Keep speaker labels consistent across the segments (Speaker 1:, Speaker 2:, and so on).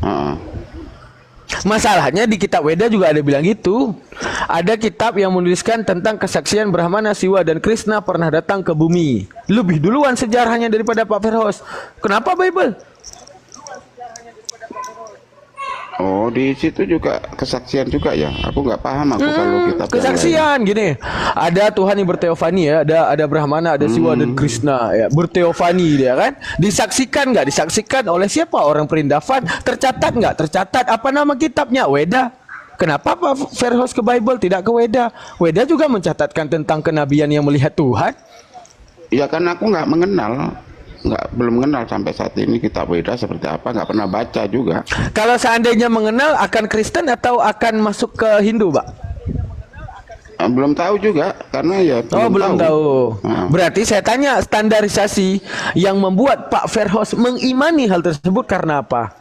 Speaker 1: Heeh.
Speaker 2: Masalahnya di kitab Weda juga ada bilang gitu. Ada kitab yang menuliskan tentang kesaksian Brahmana, Siwa, dan Krishna pernah datang ke bumi. Lebih duluan sejarahnya daripada Pak Verhos. Kenapa Bible?
Speaker 1: Oh, di situ juga kesaksian juga ya. Aku nggak paham aku kalau kitab yang lain.
Speaker 2: Kesaksian gini. Ada Tuhan yang berteofani ya, ada Brahmana, ada Siwa dan Krishna ya, berteofani dia kan. Disaksikan nggak? Disaksikan oleh siapa? Orang Perindavan. Tercatat nggak? Tercatat. Apa nama kitabnya? Weda. Kenapa Pak Verhos ke Bible tidak ke Weda? Weda juga mencatatkan tentang kenabian yang melihat Tuhan.
Speaker 1: Ya kan aku nggak mengenal, belum mengenal sampai saat ini kitab Weda seperti apa, nggak pernah baca juga.
Speaker 2: Kalau seandainya mengenal, akan Kristen atau akan masuk ke Hindu, Pak?
Speaker 1: Belum tahu juga karena ya
Speaker 2: belum tahu. Berarti saya tanya, standarisasi yang membuat Pak Verhos mengimani hal tersebut karena apa?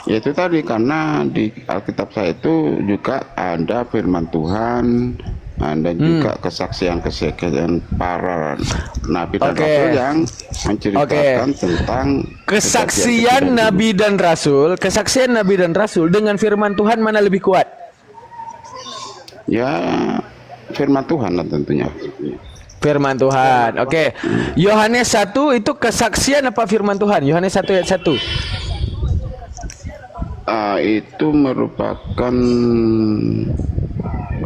Speaker 1: Ya itu tadi, karena di Alkitab saya itu juga ada firman Tuhan, ada juga kesaksian para nabi dan rasul yang menceritakan tentang
Speaker 2: kesaksian nabi dan rasul. Kesaksian nabi dan rasul dengan firman Tuhan mana lebih kuat?
Speaker 1: Ya firman Tuhan lah tentunya.
Speaker 2: Firman Tuhan. Oke. Yohanes 1 itu kesaksian apa firman Tuhan? Yohanes 1 ayat 1.
Speaker 1: Itu merupakan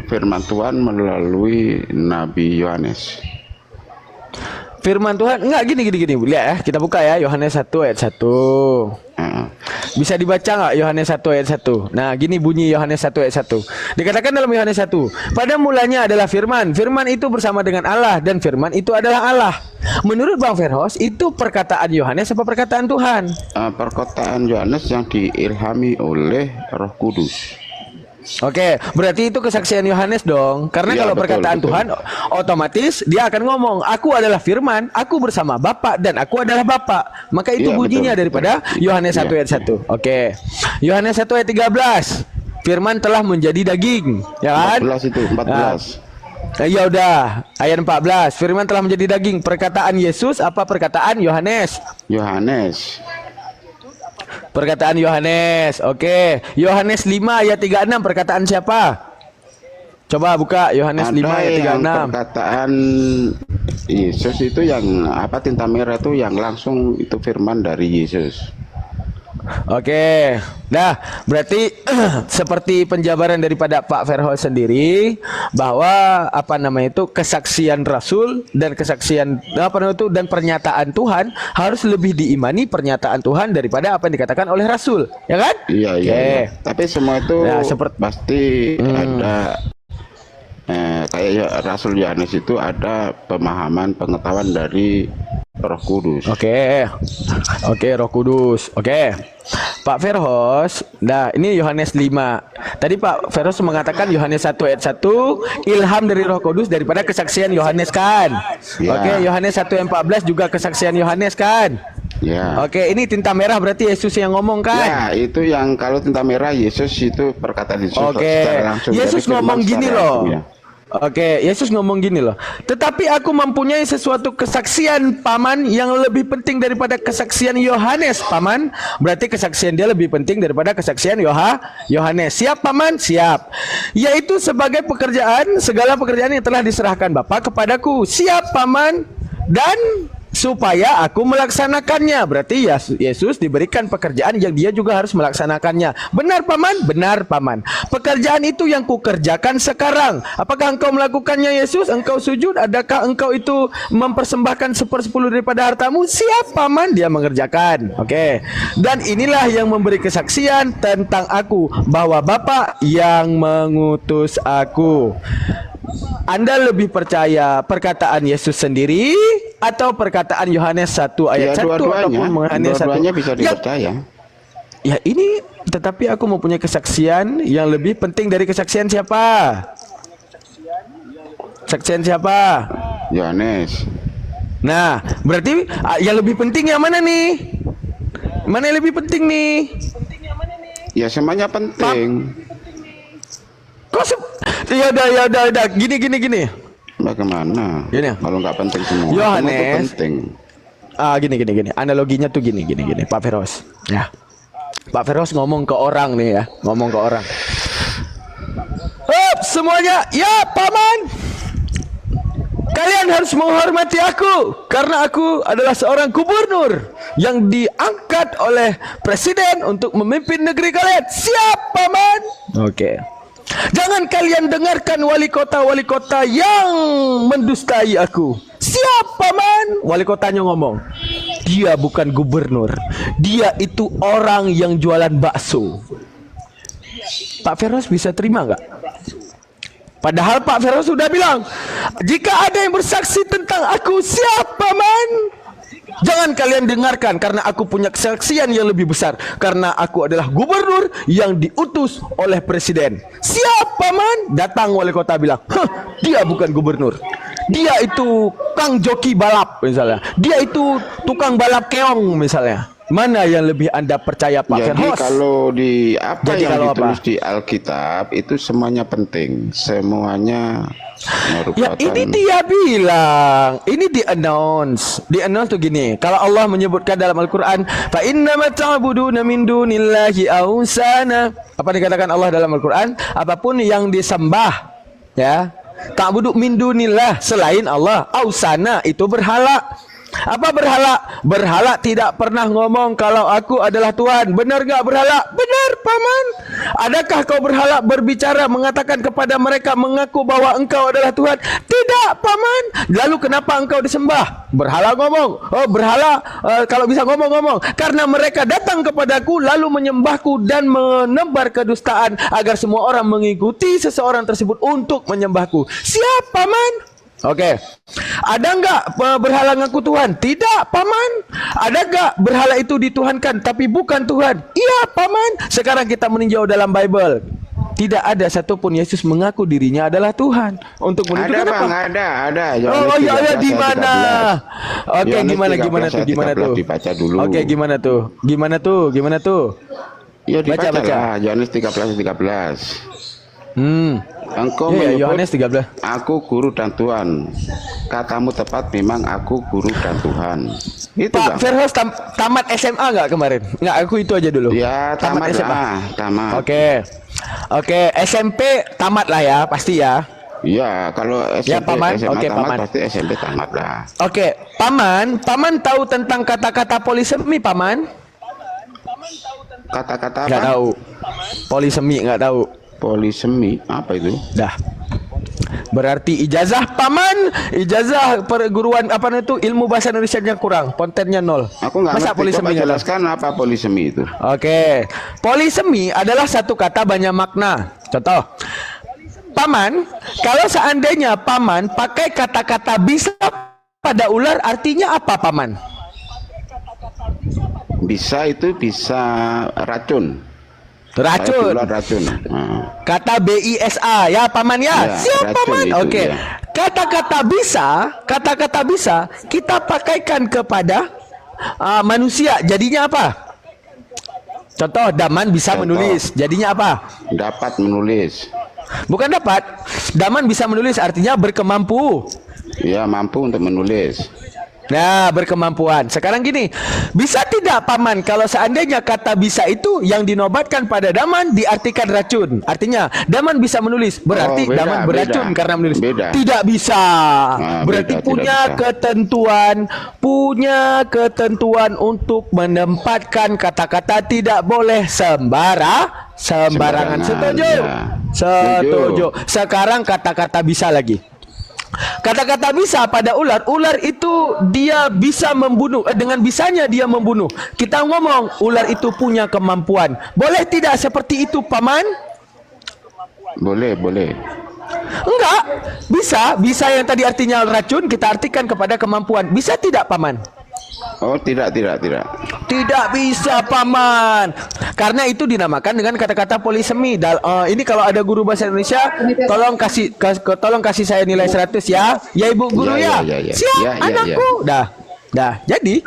Speaker 1: firman Tuhan melalui Nabi Yohanes.
Speaker 2: Firman Tuhan enggak gini. Lihat ya, kita buka ya Yohanes 1 ayat 1. Bisa dibaca nggak Yohanes 1 ayat 1? Nah, gini bunyi Yohanes 1 ayat 1. Dikatakan dalam Yohanes 1, pada mulanya adalah firman. Firman itu bersama dengan Allah dan firman itu adalah Allah. Menurut Bang Verhos, itu perkataan Yohanes apa perkataan Tuhan?
Speaker 1: Perkataan Yohanes yang diilhami oleh Roh Kudus.
Speaker 2: Oke, berarti itu kesaksian Yohanes dong. Karena kalau perkataan Tuhan, otomatis dia akan ngomong, aku adalah firman, aku bersama Bapa dan aku adalah Bapa. Maka itu bunyinya daripada Yohanes 1 ayat 1. Oke. Yohanes 1 ayat 13. Firman telah menjadi daging, ya kan?
Speaker 1: 14 itu, 14.
Speaker 2: Ya udah, ayat 14. Firman telah menjadi daging. Perkataan Yesus apa perkataan Yohanes?
Speaker 1: Yohanes.
Speaker 2: Perkataan Yohanes. Oke. Yohanes 5 ayat 36 perkataan siapa? Coba buka Yohanes 5 ayat 36.
Speaker 1: Perkataan Yesus itu yang apa, tinta merah itu yang langsung itu firman dari Yesus.
Speaker 2: Oke. Nah, berarti seperti penjabaran daripada Pak Verhos sendiri bahwa apa namanya itu kesaksian Rasul dan kesaksian apa namanya itu dan pernyataan Tuhan harus lebih diimani pernyataan Tuhan daripada apa yang dikatakan oleh Rasul, ya kan?
Speaker 1: Iya, iya. Tapi semua itu pasti ada kayak Rasul Yohanes itu ada pemahaman pengetahuan dari Roh Kudus.
Speaker 2: Oke, Roh Kudus. Oke. Pak Verhos, nah ini Yohanes 5. Tadi Pak Verhos mengatakan Yohanes 1 ayat 1 ilham dari Roh Kudus daripada kesaksian Yohanes kan? Ya. Oke, Yohanes 1 ayat 14 juga kesaksian Yohanes kan? Ya. Oke, ini tinta merah berarti Yesus yang ngomong kan?
Speaker 1: Ya, itu yang kalau tinta merah Yesus itu perkataan Yesus.
Speaker 2: Oke. Yesus ngomong gini loh. Ya. Oke, Yesus ngomong gini loh. Tetapi aku mempunyai sesuatu kesaksian paman yang lebih penting daripada kesaksian Yohanes, paman. Berarti kesaksian dia lebih penting daripada kesaksian Yohanes. Siap paman? Siap. Yaitu sebagai pekerjaan, segala pekerjaan yang telah diserahkan Bapa kepadaku. Siap paman. Dan supaya aku melaksanakannya. Berarti Yesus diberikan pekerjaan yang dia juga harus melaksanakannya. Benar paman? Benar paman. Pekerjaan itu yang kukerjakan sekarang. Apakah engkau melakukannya Yesus? Engkau sujud? Adakah engkau itu mempersembahkan 1/10 daripada hartamu? Siap paman, dia mengerjakan. Oke. Dan inilah yang memberi kesaksian tentang aku, bahwa Bapa yang mengutus aku. Anda lebih percaya perkataan Yesus sendiri atau perkataan Yohanes 1 ayat 1 ataupun Yohanes 1?
Speaker 1: Dua-duanya bisa dipercaya.
Speaker 2: Ya ini, tetapi aku mempunyai kesaksian yang lebih penting dari kesaksian siapa? Kesaksian siapa?
Speaker 1: Yohanes.
Speaker 2: Nah, berarti yang lebih penting yang mana nih? Mana yang lebih penting nih?
Speaker 1: Ya semuanya penting.
Speaker 2: Ya udah. Gini.
Speaker 1: Bagaimana?
Speaker 2: Gini.
Speaker 1: Kalau nggak penting semua.
Speaker 2: Yohanes.
Speaker 1: Penting.
Speaker 2: Gini. Analoginya tuh gini. Pak Verhos. Ya. Pak Feros ngomong ke orang nih ya, ngomong ke orang. Semuanya, ya paman, kalian harus menghormati aku karena aku adalah seorang gubernur yang diangkat oleh presiden untuk memimpin negeri kalian. Siap paman. Oke. Jangan kalian dengarkan wali kota yang mendustai aku. Siap paman. Wali kotanya ngomong, dia bukan gubernur, dia itu orang yang jualan bakso. Pak Feros bisa terima nggak? Padahal Pak Feros sudah bilang, jika ada yang bersaksi tentang aku, siap paman. Jangan kalian dengarkan karena aku punya kesaksian yang lebih besar. Karena aku adalah gubernur yang diutus oleh presiden. Siap paman. Datang wali kota bilang, dia bukan gubernur, dia itu kang joki balap misalnya, dia itu tukang balap keong misalnya. Mana yang lebih Anda percaya Pak
Speaker 1: Jadi
Speaker 2: Ferhos?
Speaker 1: kalau di apa
Speaker 2: Jadi
Speaker 1: yang
Speaker 2: kalau
Speaker 1: ditulis
Speaker 2: apa?
Speaker 1: di Alkitab itu semuanya penting, semuanya
Speaker 2: Ya
Speaker 1: merupakan.
Speaker 2: ini dia bilang, ini di-announce tuh gini. Kalau Allah menyebutkan dalam Al-Quran, fa innama ta'buduna min dunillahi awsana. Apa dikatakan Allah dalam Al-Quran? Apapun yang disembah, ya, ta'budu min dunillah, selain Allah, awsana itu berhala. Apa berhala? Berhala tidak pernah ngomong kalau aku adalah Tuhan. Benar gak berhala? Benar paman. Adakah kau berhala berbicara mengatakan kepada mereka mengaku bahwa engkau adalah Tuhan? Tidak paman. Lalu kenapa engkau disembah? Berhala ngomong, oh berhala kalau bisa ngomong-ngomong, karena mereka datang kepadaku lalu menyembahku dan menebar kedustaan agar semua orang mengikuti seseorang tersebut untuk menyembahku. Siap paman. Oke. Ada enggak berhala ngaku Tuhan? Tidak, paman. Ada enggak berhala itu dituhankan tapi bukan Tuhan? Iya, paman. Sekarang kita meninjau dalam Bible. Tidak ada satupun Yesus mengaku dirinya adalah Tuhan. Untuk menunjukkan
Speaker 1: Ada
Speaker 2: apa?
Speaker 1: bang, ada.
Speaker 2: Oh iya, iya, di mana? Oke,
Speaker 1: Yohanes
Speaker 2: gimana
Speaker 1: 13
Speaker 2: gimana tuh?
Speaker 1: Dibaca dulu.
Speaker 2: Oke, gimana tuh?
Speaker 1: Ya dibaca
Speaker 2: Baca.
Speaker 1: lah, Yohanes 13. Engkau
Speaker 2: Iya,
Speaker 1: menyebut
Speaker 2: Yohanes 13.
Speaker 1: aku guru dan Tuhan. Katamu tepat, memang aku guru dan Tuhan. Itu
Speaker 2: Pak
Speaker 1: bang.
Speaker 2: Ferhos tamat SMA nggak kemarin? Nggak, aku itu aja dulu.
Speaker 1: Ya tamat lah, tamat.
Speaker 2: Oke, SMP tamat lah ya, pasti ya.
Speaker 1: Iya, kalau SMP,
Speaker 2: Ya, paman.
Speaker 1: SMA
Speaker 2: Oke,
Speaker 1: tamat
Speaker 2: paman.
Speaker 1: pasti SMP tamat lah.
Speaker 2: Oke, paman tahu tentang kata-kata polisemi, paman?
Speaker 1: Kata-kata
Speaker 2: Nggak
Speaker 1: apa?
Speaker 2: tahu. Polisemi nggak tahu.
Speaker 1: Polisemi, apa itu?
Speaker 2: Dah. Berarti ijazah paman, ijazah perguruan apa itu ilmu bahasa Indonesia-nya kurang, kontennya 0.
Speaker 1: Aku nggak
Speaker 2: Masa
Speaker 1: ngerti,
Speaker 2: polisemi
Speaker 1: coba
Speaker 2: nggak tahu?
Speaker 1: jelaskan apa polisemi itu.
Speaker 2: Oke. Polisemi adalah satu kata banyak makna. Contoh. Paman, kalau seandainya paman pakai kata-kata bisa pada ular, artinya apa paman?
Speaker 1: Bisa itu bisa racun.
Speaker 2: Racun.
Speaker 1: Ular racun. Nah.
Speaker 2: Kata BISA ya paman ya.
Speaker 1: Ya,
Speaker 2: Siap
Speaker 1: racun
Speaker 2: paman.
Speaker 1: itu,
Speaker 2: Oke.
Speaker 1: ya.
Speaker 2: Kata-kata bisa kita pakaikan kepada manusia. Jadinya apa? Contoh, Daman bisa
Speaker 1: Contoh.
Speaker 2: menulis. Jadinya apa?
Speaker 1: Dapat menulis.
Speaker 2: Bukan dapat. Daman bisa menulis artinya berkemampu.
Speaker 1: Ya, mampu untuk menulis.
Speaker 2: Nah, berkemampuan. Sekarang gini, bisa tidak paman kalau seandainya kata bisa itu yang dinobatkan pada Daman diartikan racun? Artinya Daman bisa menulis, berarti
Speaker 1: beda,
Speaker 2: Daman beracun
Speaker 1: beda.
Speaker 2: karena menulis.
Speaker 1: Beda.
Speaker 2: Tidak bisa. Berarti
Speaker 1: beda,
Speaker 2: punya
Speaker 1: tidak
Speaker 2: punya ketentuan untuk menempatkan kata-kata tidak boleh sembarangan.
Speaker 1: Sembarangan,
Speaker 2: Setuju?
Speaker 1: ya.
Speaker 2: Setuju. Sekarang kata-kata bisa lagi. Kata-kata bisa pada ular itu dia bisa membunuh. Dengan bisanya dia membunuh. Kita ngomong ular itu punya kemampuan. Boleh tidak seperti itu paman?
Speaker 1: Boleh.
Speaker 2: Enggak. Bisa yang tadi artinya racun kita artikan kepada kemampuan. Bisa tidak paman?
Speaker 1: Oh, tidak.
Speaker 2: Tidak bisa paman. Karena itu dinamakan dengan kata-kata polisemi. Ini kalau ada guru bahasa Indonesia, tolong kasih saya nilai 100 ya. Ya Ibu guru ya.
Speaker 1: Ya.
Speaker 2: Siap
Speaker 1: Ya.
Speaker 2: anakku. Dah. Jadi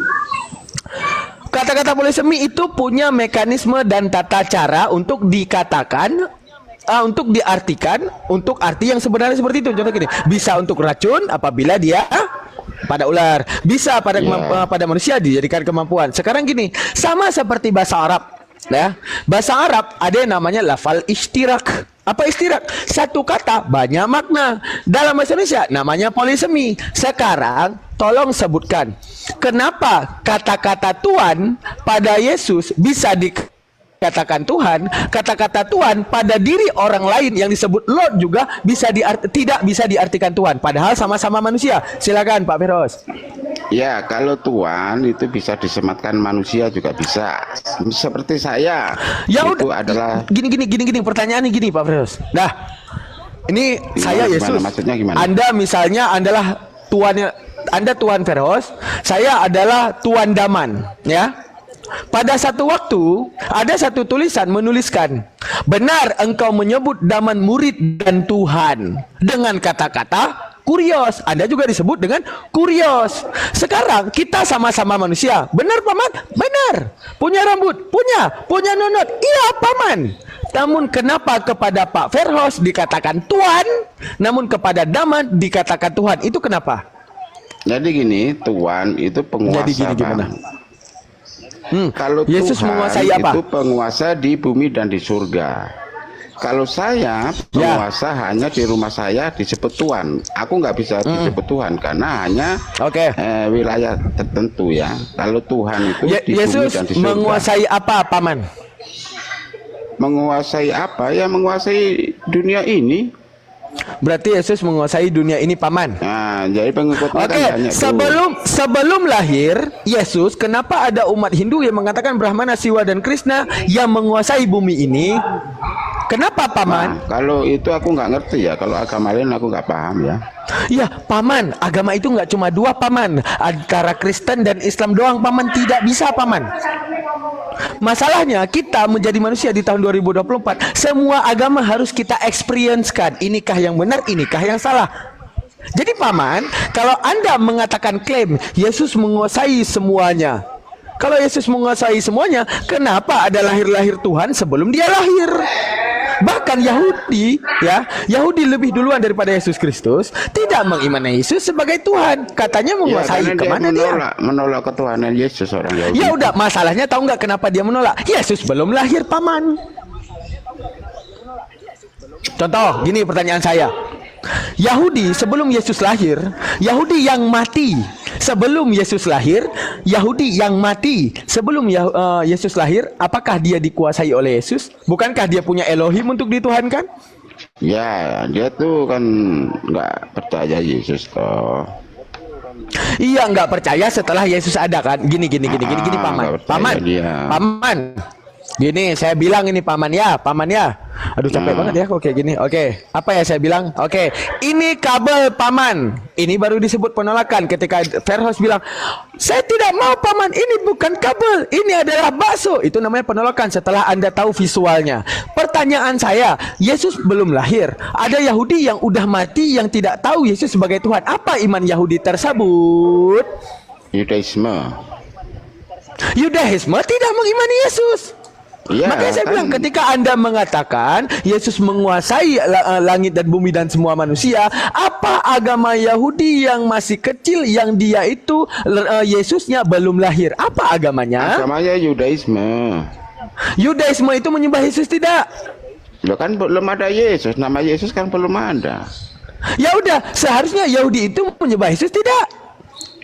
Speaker 2: kata-kata polisemi itu punya mekanisme dan tata cara untuk dikatakan, untuk diartikan untuk arti yang sebenarnya seperti itu. Contoh gini, bisa untuk racun apabila dia pada ular, bisa pada pada manusia dijadikan kemampuan. Sekarang gini, sama seperti bahasa Arab. Ya, bahasa Arab ada yang namanya lafal istirak. Apa istirak? Satu kata banyak makna. Dalam bahasa Indonesia namanya polisemi. Sekarang tolong sebutkan kenapa kata-kata Tuhan pada Yesus bisa dikatakan Tuhan, kata-kata Tuhan pada diri orang lain yang disebut Lord juga tidak bisa diartikan Tuhan, padahal sama-sama manusia. Silakan Pak Firdaus.
Speaker 1: Ya, kalau Tuhan itu bisa disematkan manusia juga bisa. Seperti saya.
Speaker 2: Ya
Speaker 1: itu
Speaker 2: udah.
Speaker 1: adalah
Speaker 2: Gini. Pertanyaannya gini Pak Firdaus. Nah, ini saya Yesus.
Speaker 1: Maksudnya gimana?
Speaker 2: Anda misalnya adalah tuannya, Anda Tuan Firdaus, saya adalah Tuan Daman, ya. Pada satu waktu ada satu tulisan menuliskan, benar engkau menyebut Daman murid dan Tuhan dengan kata-kata kurios. Anda juga disebut dengan kurios. Sekarang kita sama-sama manusia. Benar Paman? Benar. Punya rambut? Punya nunut? Iya Paman. Namun kenapa kepada Pak Firdaus dikatakan Tuhan, namun kepada Daman dikatakan Tuhan? Itu kenapa?
Speaker 1: Jadi gini, Tuhan itu penguasa.
Speaker 2: Jadi gini gimana?
Speaker 1: Kalau
Speaker 2: Yesus
Speaker 1: Tuhan
Speaker 2: menguasai apa?
Speaker 1: itu penguasa di bumi dan di surga. Kalau saya penguasa hanya di rumah saya disebut Tuhan. Aku nggak bisa disebut Tuhan karena hanya wilayah tertentu ya. Kalau Tuhan itu di
Speaker 2: Yesus
Speaker 1: bumi dan di surga.
Speaker 2: menguasai apa Paman?
Speaker 1: Menguasai apa? Ya menguasai dunia ini.
Speaker 2: Berarti Yesus menguasai dunia ini Paman.
Speaker 1: Nah, jadi pengikutnya
Speaker 2: Oke,
Speaker 1: kan banyak
Speaker 2: sebelum lahir Yesus, kenapa ada umat Hindu yang mengatakan Brahmana, Siwa dan Krishna yang menguasai bumi ini? Kenapa Paman?
Speaker 1: Nah, kalau itu aku nggak ngerti ya. Kalau agama lain aku nggak paham ya.
Speaker 2: Ya Paman, agama itu nggak cuma dua Paman, antara Kristen dan Islam doang Paman, tidak bisa Paman. Masalahnya kita menjadi manusia di tahun 2024, semua agama harus kita experience-kan. Inikah yang benar, inikah yang salah. Jadi Paman, kalau Anda mengatakan klaim Yesus menguasai semuanya, kalau Yesus menguasai semuanya, kenapa ada lahir-lahir Tuhan sebelum dia lahir? Bahkan Yahudi lebih duluan daripada Yesus Kristus tidak mengimani Yesus sebagai Tuhan. Katanya menguasai kemana dia?
Speaker 1: Menolak ketuhanan Yesus orang Yahudi.
Speaker 2: Ya udah, masalahnya tahu nggak kenapa dia menolak? Yesus belum lahir Paman. Contoh, gini pertanyaan saya. Yahudi sebelum Yesus lahir, Yahudi yang mati sebelum Yesus lahir, Yahudi yang mati sebelum Yesus lahir, apakah dia dikuasai oleh Yesus? Bukankah dia punya Elohim untuk dituhankan?
Speaker 1: Ya, dia tuh kan nggak percaya Yesus toh.
Speaker 2: Iya, nggak percaya setelah Yesus ada kan? Gini Paman. Paman. Gini, saya bilang ini Paman ya. Aduh capek banget ya kok kayak gini. Oke, apa ya saya bilang? Oke, ini kabel Paman. Ini baru disebut penolakan ketika Firdaus bilang, saya tidak mau Paman, ini bukan kabel, ini adalah bakso. Itu namanya penolakan setelah Anda tahu visualnya. Pertanyaan saya, Yesus belum lahir. Ada Yahudi yang udah mati yang tidak tahu Yesus sebagai Tuhan. Apa iman Yahudi tersebut? Yudaisme tidak mengimani Yesus. Ya, makanya saya bilang ketika Anda mengatakan Yesus menguasai langit dan bumi dan semua manusia, apa agama Yahudi yang masih kecil yang dia itu Yesusnya belum lahir? Apa agamanya?
Speaker 1: Agamanya Yudaisme.
Speaker 2: Yudaisme itu menyembah Yesus tidak?
Speaker 1: Loh kan belum ada Yesus, nama Yesus kan belum ada.
Speaker 2: Ya udah, seharusnya Yahudi itu menyembah Yesus tidak?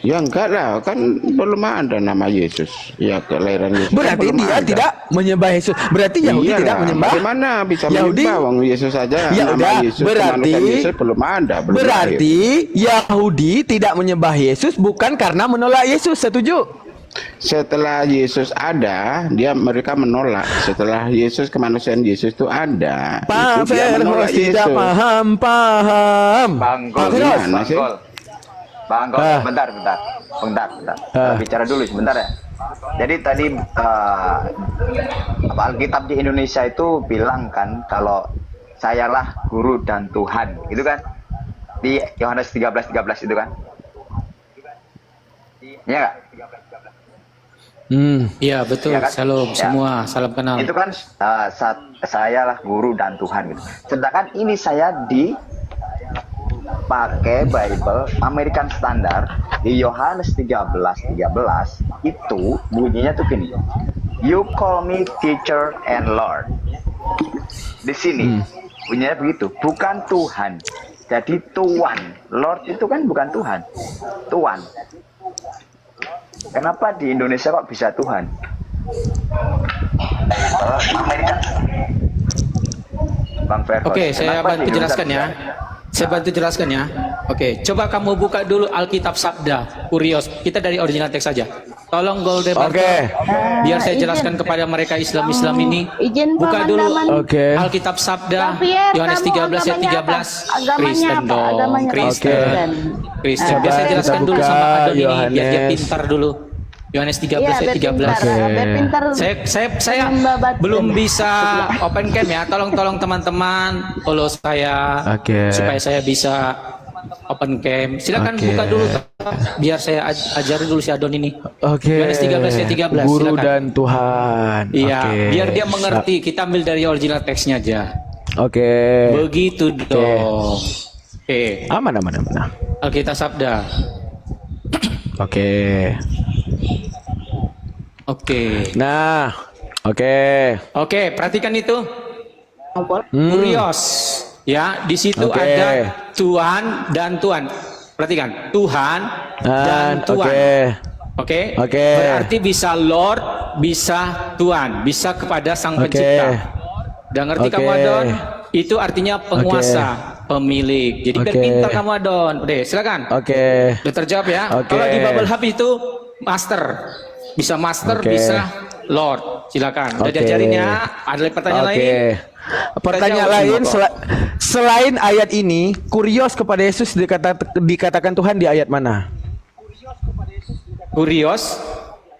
Speaker 1: Ya enggak lah, kan belum ada nama Yesus. Ya kelahiran Yesus.
Speaker 2: Berarti
Speaker 1: kan
Speaker 2: dia
Speaker 1: ada.
Speaker 2: Tidak menyembah Yesus. Berarti Yahudi tidak menyembah.
Speaker 1: Bagaimana bisa
Speaker 2: Yahudi
Speaker 1: menyembah wong Yesus saja?
Speaker 2: Ya
Speaker 1: nama
Speaker 2: udah,
Speaker 1: Yesus,
Speaker 2: berarti
Speaker 1: Yesus belum ada.
Speaker 2: Berarti Yahudi tidak menyembah Yesus bukan karena menolak Yesus. Setuju?
Speaker 1: Setelah Yesus ada, mereka menolak. Setelah Yesus, kemanusiaan Yesus itu ada.
Speaker 2: Pak Firdaus tidak paham.
Speaker 3: Bang Gol, bentar. Bicara dulu sebentar ya. Jadi tadi Alkitab di Indonesia itu bilang kan kalau sayalah guru dan Tuhan, gitu kan? Di Yohanes 13:13 itu kan? Iya nggak?
Speaker 4: Iya betul. Ya kan? Salam semua, salam kenal.
Speaker 3: Itu kan sayalah guru dan Tuhan gitu. Sedangkan ini saya pakai Bible American Standard di Yohanes 13:13 itu bunyinya tuh gini. You call me teacher and Lord. Di sini bunyinya begitu, bukan Tuhan. Jadi Tuan. Lord itu kan bukan Tuhan. Tuan. Kenapa di Indonesia kok bisa Tuhan? Bang Ferhos.
Speaker 4: Oke, saya
Speaker 3: kenapa di
Speaker 4: bantu
Speaker 3: Indonesia
Speaker 4: jelaskan ya. Saya bantu jelaskan ya. Oke, coba kamu buka dulu Alkitab Sabda, Kurios. Kita dari original teks saja. Tolong Golden
Speaker 2: Oke.
Speaker 4: Biar saya jelaskan kepada mereka Islam-Islam ini.
Speaker 5: Izin
Speaker 4: Buka dulu
Speaker 2: Oke.
Speaker 4: Alkitab Sabda,
Speaker 5: Xavier,
Speaker 4: Yohanes
Speaker 5: kamu
Speaker 4: 13 ayat
Speaker 5: agamanya
Speaker 4: 13.
Speaker 5: apa? Agamanya
Speaker 4: Kristen
Speaker 5: apa?
Speaker 4: dong,
Speaker 5: Agamanya
Speaker 4: Kristen.
Speaker 5: Kristen.
Speaker 4: Kristen. Biar
Speaker 2: Coba
Speaker 4: saya
Speaker 2: kita
Speaker 4: jelaskan dulu
Speaker 2: buka
Speaker 4: sama Adon ini, biar dia
Speaker 2: Yohanes.
Speaker 4: pintar dulu. Yohanes 13
Speaker 5: Iya,
Speaker 4: ayat 13.
Speaker 2: Oke.
Speaker 5: biar pintar.
Speaker 4: Saya belum bisa open cam ya. Tolong teman-teman follow saya
Speaker 2: Oke.
Speaker 4: supaya saya bisa open cam. Silakan
Speaker 2: Oke.
Speaker 4: buka dulu biar saya ajarin dulu si Adon ini.
Speaker 2: Oke.
Speaker 4: Yohanes 13 ayat 13.
Speaker 2: Guru
Speaker 4: Silakan.
Speaker 2: dan Tuhan.
Speaker 4: Iya,
Speaker 2: Oke.
Speaker 4: biar dia mengerti. Kita ambil dari original teksnya aja.
Speaker 2: Oke.
Speaker 4: Begitu dong. Oke.
Speaker 2: Aman.
Speaker 4: Alkitab Sabda.
Speaker 2: Oke.
Speaker 4: Oke.
Speaker 2: Nah, oke.
Speaker 4: Oke, perhatikan itu.
Speaker 2: Hmm.
Speaker 4: Kurios. Ya, di situ
Speaker 2: Oke.
Speaker 4: ada Tuhan dan Tuhan. Perhatikan, Tuhan dan Tuhan.
Speaker 2: Oke.
Speaker 4: Oke.
Speaker 2: Oke.
Speaker 4: Berarti bisa Lord, bisa Tuhan, bisa kepada Sang
Speaker 2: Oke.
Speaker 4: Pencipta. Dan ngerti
Speaker 2: Oke.
Speaker 4: kamu Adon? Itu artinya penguasa, pemilik. Jadi biar
Speaker 2: Oke.
Speaker 4: pintar kamu Adon. Udah, silakan.
Speaker 2: Oke.
Speaker 4: Udah terjawab ya.
Speaker 2: Oke.
Speaker 4: Kalau di Bubble Hub itu master. Bisa master,
Speaker 2: Oke.
Speaker 4: bisa Lord. Silakan. Udah
Speaker 2: Oke.
Speaker 4: diajarin ya. Ada lagi pertanyaan lain?
Speaker 2: Pertanyaan
Speaker 4: Kita jawab
Speaker 2: lain
Speaker 4: semua kok.
Speaker 2: selain ayat ini, kurios kepada Yesus dikatakan Tuhan di ayat mana?
Speaker 4: Kurios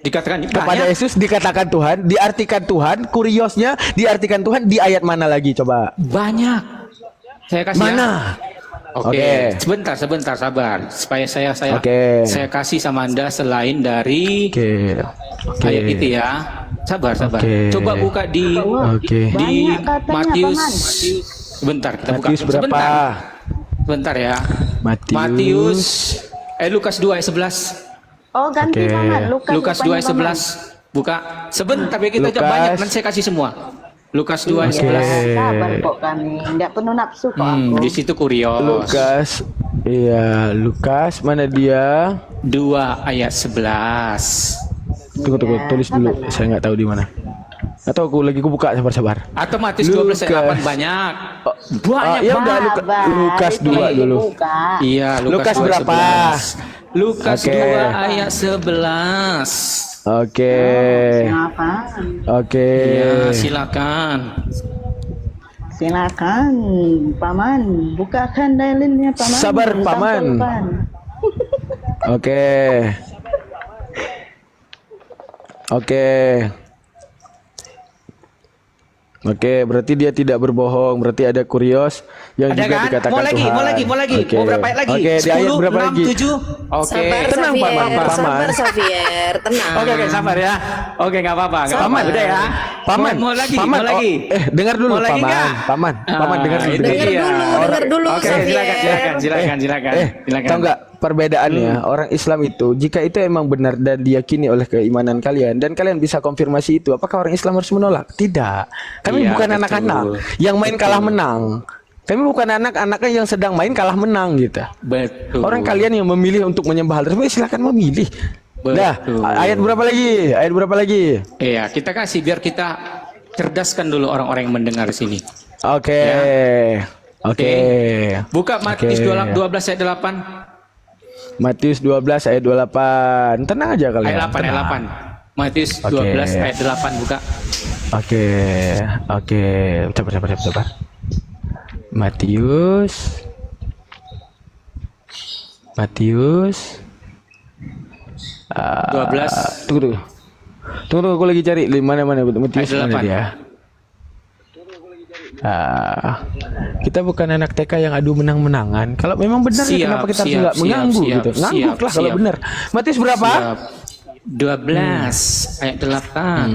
Speaker 4: dikatakan
Speaker 2: Kepada
Speaker 4: banyak.
Speaker 2: Yesus dikatakan Tuhan, diartikan Tuhan, kuriosnya diartikan Tuhan di ayat mana lagi coba?
Speaker 4: Banyak. Saya kasih ya.
Speaker 2: Mana?
Speaker 4: Oke,
Speaker 2: Oke.
Speaker 4: sebentar sabar supaya saya
Speaker 2: Oke.
Speaker 4: saya kasih sama Anda selain dari
Speaker 2: Oke.
Speaker 4: ayat itu ya. Sabar.
Speaker 2: Oke.
Speaker 4: Coba buka di
Speaker 2: Oke.
Speaker 4: di
Speaker 5: Banyak katanya,
Speaker 4: Matius.
Speaker 5: Paman.
Speaker 4: Sebentar, kita buka.
Speaker 2: Matius berapa?
Speaker 4: Sebentar ya.
Speaker 2: Matius.
Speaker 4: Matius Lukas 2 ayat 11.
Speaker 5: Oh, ganti
Speaker 2: Oke.
Speaker 5: Paman.
Speaker 4: Lukas 2 ayat 11. Buka. Sebentar ya kita
Speaker 2: Lukas.
Speaker 4: banyak nanti saya kasih semua. Lukas 2 ayat
Speaker 2: Oke.
Speaker 4: 11.
Speaker 5: Sabar kok kami. Enggak penuh nafsu kok aku.
Speaker 4: Di situ kurios.
Speaker 2: Lukas. Iya, Lukas mana dia?
Speaker 4: 2 ayat 11.
Speaker 2: Tunggu, tulis dulu. Saya nggak tahu di mana. Atau aku buka sabar.
Speaker 4: Atau Matius 12 ayat 8
Speaker 2: Lukas.
Speaker 4: banyak.
Speaker 2: Oh,
Speaker 4: Banyak
Speaker 2: ya
Speaker 4: banget.
Speaker 2: udah Lukas 2 dulu.
Speaker 4: Iya,
Speaker 2: Lukas
Speaker 4: 2 ayat
Speaker 2: berapa?
Speaker 4: 11. Lukas
Speaker 2: Oke.
Speaker 4: 2 ayat 11.
Speaker 2: Oke.
Speaker 5: Kenapa?
Speaker 2: Oke.
Speaker 4: Ya, silakan.
Speaker 5: Silakan, Paman. Bukakan dalilnya, Paman.
Speaker 2: Sabar, Paman.
Speaker 5: Sampaikan.
Speaker 2: Oke. Oke. Oke, berarti dia tidak berbohong. Berarti ada kurios yang
Speaker 4: Ada
Speaker 2: juga
Speaker 4: kan?
Speaker 2: dikatakan
Speaker 4: Mau lagi,
Speaker 2: Tuhan.
Speaker 4: mau lagi.
Speaker 2: Oke.
Speaker 4: Mau berapa ayat lagi?
Speaker 2: Oke, di ayat
Speaker 4: 10,
Speaker 2: berapa
Speaker 4: 6,
Speaker 2: lagi?
Speaker 4: 7. Oke.
Speaker 6: Sabar,
Speaker 2: Tenang,
Speaker 6: Xavier.
Speaker 2: Paman.
Speaker 6: Sabar, Xavier. Tenang.
Speaker 4: Oke, sabar ya. Oke, enggak apa-apa. Enggak
Speaker 6: Sabar.
Speaker 4: apa-apa. Udah ya.
Speaker 2: Paman,
Speaker 4: Mau lagi,
Speaker 2: Paman,
Speaker 4: mau lagi.
Speaker 2: dengar dulu,
Speaker 4: Mau lagi
Speaker 2: Paman.
Speaker 4: nggak?
Speaker 2: Paman, dengar dulu.
Speaker 4: itu
Speaker 6: Dengar
Speaker 4: dia.
Speaker 6: dengar dulu,
Speaker 4: Oke,
Speaker 6: Xavier.
Speaker 4: silakan.
Speaker 2: Tahu nggak perbedaannya? Orang Islam itu, jika itu emang benar dan diyakini oleh keimanan kalian dan kalian bisa konfirmasi itu, apakah orang Islam harus menolak? Tidak. Kami
Speaker 4: Iya,
Speaker 2: bukan
Speaker 4: betul.
Speaker 2: anak-anak yang main kalah menang. Kami bukan anak-anaknya yang sedang main kalah menang gitu.
Speaker 4: Betul.
Speaker 2: Orang kalian yang memilih untuk menyembah hal tersebut, silakan memilih. Nah,
Speaker 4: Betul.
Speaker 2: ayat berapa lagi? Ayat berapa lagi?
Speaker 4: Iya, kita kasih biar kita cerdaskan dulu orang-orang yang mendengar di sini.
Speaker 2: Oke.
Speaker 4: Ya.
Speaker 2: Oke.
Speaker 4: Buka Matius
Speaker 2: Oke.
Speaker 4: 12 ayat 8.
Speaker 2: Matius 12 ayat 28. Tenang aja kalian.
Speaker 4: Ayat 8, ayat
Speaker 2: tenang.
Speaker 4: 8. Matius
Speaker 2: Oke.
Speaker 4: 12 ayat 8 buka.
Speaker 2: Oke. Sabar. Matius. Ah,
Speaker 4: 12
Speaker 2: Tunggu, aku lagi cari mana Matius
Speaker 4: Ayat
Speaker 2: mana
Speaker 4: 8.
Speaker 2: dia? Kita bukan anak TK yang adu menang-menangan. Kalau memang benar ya
Speaker 4: Siap,
Speaker 2: kenapa kita harus
Speaker 4: siap,
Speaker 2: nggak mengganggu
Speaker 4: siap,
Speaker 2: gitu? Ngangguk lah kalau
Speaker 4: siap.
Speaker 2: benar. Matius berapa?
Speaker 4: Siap. 12 ayat 8.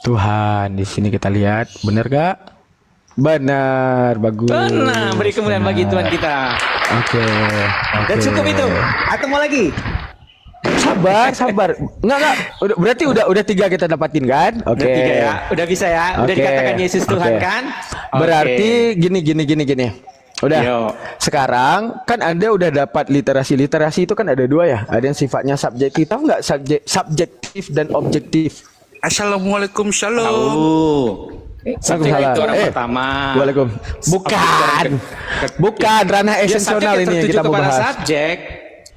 Speaker 2: Tuhan, di sini kita lihat, benar gak? Benar, bagus.
Speaker 4: Benar, beri kemuliaan bagi Tuhan kita.
Speaker 2: Oke.
Speaker 4: Dan cukup itu. Atau mau lagi?
Speaker 2: Sabar. Enggak. Berarti udah 3 kita dapatin kan? Oke.
Speaker 4: Udah 3 ya. Udah bisa ya. Udah
Speaker 2: Oke.
Speaker 4: dikatakan Yesus Tuhan
Speaker 2: Oke.
Speaker 4: kan?
Speaker 2: Berarti gini. Udah.
Speaker 4: Yo.
Speaker 2: Sekarang kan Anda udah dapat literasi. Literasi itu kan ada 2 ya. Ada yang sifatnya subjektif. Tahu nggak subjektif dan objektif?
Speaker 7: Assalamualaikum, shalom.
Speaker 4: Subjek
Speaker 2: Waalaikumsalam.
Speaker 4: itu orang pertama.
Speaker 2: Waalaikum. Bukan ranah
Speaker 4: Ya,
Speaker 2: esensional
Speaker 4: subjek
Speaker 2: ini yang
Speaker 4: tertuju
Speaker 2: kita mau
Speaker 4: kepada
Speaker 2: bahas.
Speaker 4: subjek.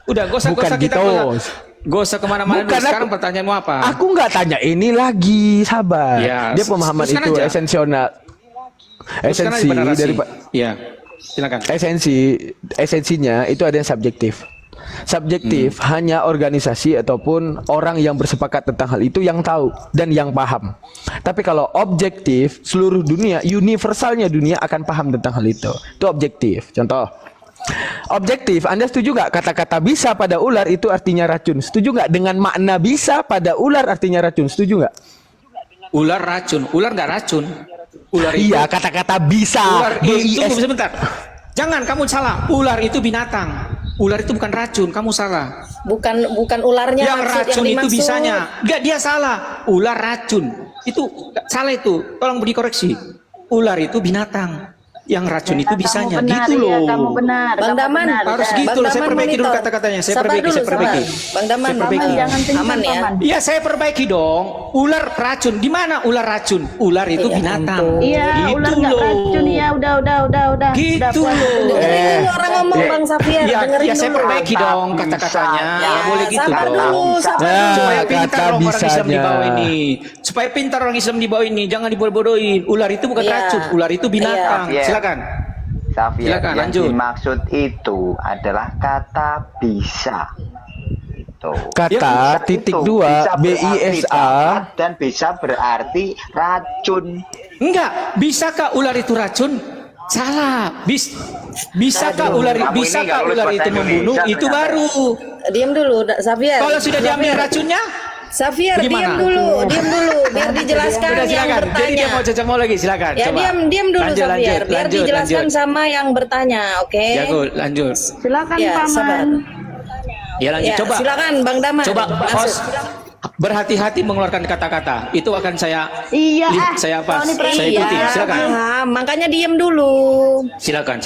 Speaker 4: Udah, gak usah
Speaker 2: Bukan
Speaker 4: kita
Speaker 2: gitu.
Speaker 4: gak usah kemana-mana dulu.
Speaker 2: Bukan,
Speaker 4: Sekarang pertanyaanmu apa?
Speaker 2: Aku nggak tanya ini lagi, sabar.
Speaker 4: Ya,
Speaker 2: Dia pemahaman
Speaker 4: teruskan
Speaker 2: itu
Speaker 4: aja.
Speaker 2: esensional.
Speaker 4: Teruskan aja
Speaker 2: Esensi
Speaker 4: pada narasi.
Speaker 2: dari
Speaker 4: Iya, silakan.
Speaker 2: esensinya itu ada yang subjektif. Subjektif hanya organisasi ataupun orang yang bersepakat tentang hal itu yang tahu dan yang paham. Tapi kalau objektif, seluruh dunia, universalnya dunia akan paham tentang hal itu. Itu objektif. Contoh, objektif, Anda setuju nggak kata-kata bisa pada ular itu artinya racun? Setuju nggak dengan makna bisa pada ular artinya racun? Setuju nggak?
Speaker 4: Ular racun. Ular nggak racun. Ular itu.
Speaker 2: Iya, kata-kata bisa.
Speaker 4: Ular itu
Speaker 2: BIS.
Speaker 4: sebentar. Jangan, kamu salah. Ular itu binatang. Ular itu bukan racun. Kamu salah.
Speaker 6: Bukan ularnya
Speaker 4: Yang
Speaker 6: maksud,
Speaker 4: racun
Speaker 6: yang
Speaker 4: itu
Speaker 6: dimaksud.
Speaker 4: bisanya. Enggak, dia salah. Ular racun. Itu salah itu. Tolong dikoreksi. Ular itu binatang. Yang racun itu bisanya.
Speaker 5: Kamu benar,
Speaker 4: Gitu
Speaker 5: iya,
Speaker 4: loh.
Speaker 5: kamu benar.
Speaker 6: Bang
Speaker 5: kamu
Speaker 6: Daman,
Speaker 5: benar.
Speaker 4: Harus
Speaker 5: Ya.
Speaker 4: gitu loh. Saya
Speaker 6: Bang Daman
Speaker 4: perbaiki dulu
Speaker 6: monitor.
Speaker 4: kata-katanya. Saya
Speaker 6: Sabar
Speaker 4: perbaiki.
Speaker 6: dulu,
Speaker 4: Saya perbaiki.
Speaker 6: sabar. Bang Daman,
Speaker 4: Saya perbaiki.
Speaker 5: Jangan tinggi,
Speaker 6: aman ya.
Speaker 5: Paman.
Speaker 4: Iya, saya perbaiki dong. Ular racun. Di mana ular racun? Ular itu
Speaker 6: Iya,
Speaker 4: binatang.
Speaker 5: Iya,
Speaker 4: Gitu
Speaker 5: ular nggak
Speaker 4: loh.
Speaker 5: racun ya. Udah.
Speaker 4: Gitu
Speaker 5: puas.
Speaker 4: loh.
Speaker 6: Dengerin dulu orang ngomong Bang Safier,
Speaker 4: Ya,
Speaker 6: dengerin
Speaker 4: ya saya
Speaker 6: dulu.
Speaker 4: perbaiki dong kata-katanya.
Speaker 6: Ya,
Speaker 4: Nggak boleh gitu
Speaker 6: sabar
Speaker 4: dong.
Speaker 6: dulu, sabar
Speaker 2: Nah,
Speaker 6: dulu.
Speaker 4: Supaya pintar
Speaker 2: kata
Speaker 4: dong orang Islam di
Speaker 2: bisanya.
Speaker 4: bawah ini. Supaya pintar orang Islam di bawah ini. Jangan dibodoh-bodohin. Ular itu bukan
Speaker 6: Iya.
Speaker 4: racun. Ular itu binatang.
Speaker 3: Iya.
Speaker 4: Silakan.
Speaker 3: Xavier,
Speaker 4: Silakan,
Speaker 3: yang
Speaker 4: lanjut.
Speaker 3: dimaksud itu adalah kata bisa. Tuh.
Speaker 2: Kata
Speaker 3: Bisa
Speaker 2: titik
Speaker 3: itu
Speaker 2: 2
Speaker 3: bisa berarti
Speaker 2: BISA.
Speaker 3: dapat dan bisa berarti racun.
Speaker 4: Enggak. Bisakah ular itu racun? Salah. Bisakah
Speaker 3: Aduh,
Speaker 4: ular
Speaker 3: kamu ini
Speaker 4: bisakah
Speaker 3: nggak lulus
Speaker 4: ular
Speaker 3: bahasa
Speaker 4: itu membunuh?
Speaker 3: Indonesia
Speaker 4: Itu
Speaker 3: ternyata.
Speaker 4: baru.
Speaker 6: Diam dulu, Safier.
Speaker 4: Kalau sudah diambil racunnya,
Speaker 6: Safier,
Speaker 4: Bagaimana?
Speaker 6: diam dulu, biar dijelaskan
Speaker 4: udah
Speaker 6: yang
Speaker 4: silakan. Jadi
Speaker 6: bertanya.
Speaker 4: dia mau cocok lagi, silakan.
Speaker 6: Ya,
Speaker 4: Coba.
Speaker 6: diam dulu
Speaker 4: Lanjut,
Speaker 6: Safier, biar
Speaker 4: lanjut,
Speaker 6: dijelaskan
Speaker 4: lanjut.
Speaker 6: sama yang bertanya, oke?
Speaker 4: Jago, lanjut.
Speaker 5: Silakan
Speaker 6: Ya,
Speaker 5: Paman.
Speaker 6: sabar.
Speaker 4: Ya lanjut.
Speaker 6: Ya,
Speaker 4: Coba.
Speaker 6: silakan Bang Daman.
Speaker 4: Coba
Speaker 6: Masuk.
Speaker 4: host berhati-hati mengeluarkan kata-kata. Itu akan saya
Speaker 5: Iya,
Speaker 4: saya apa?
Speaker 5: kau ini
Speaker 4: Saya
Speaker 5: berani.
Speaker 4: ikuti.
Speaker 6: Iya,
Speaker 4: Silakan.
Speaker 6: paham. Makanya diam dulu.
Speaker 4: Silakan.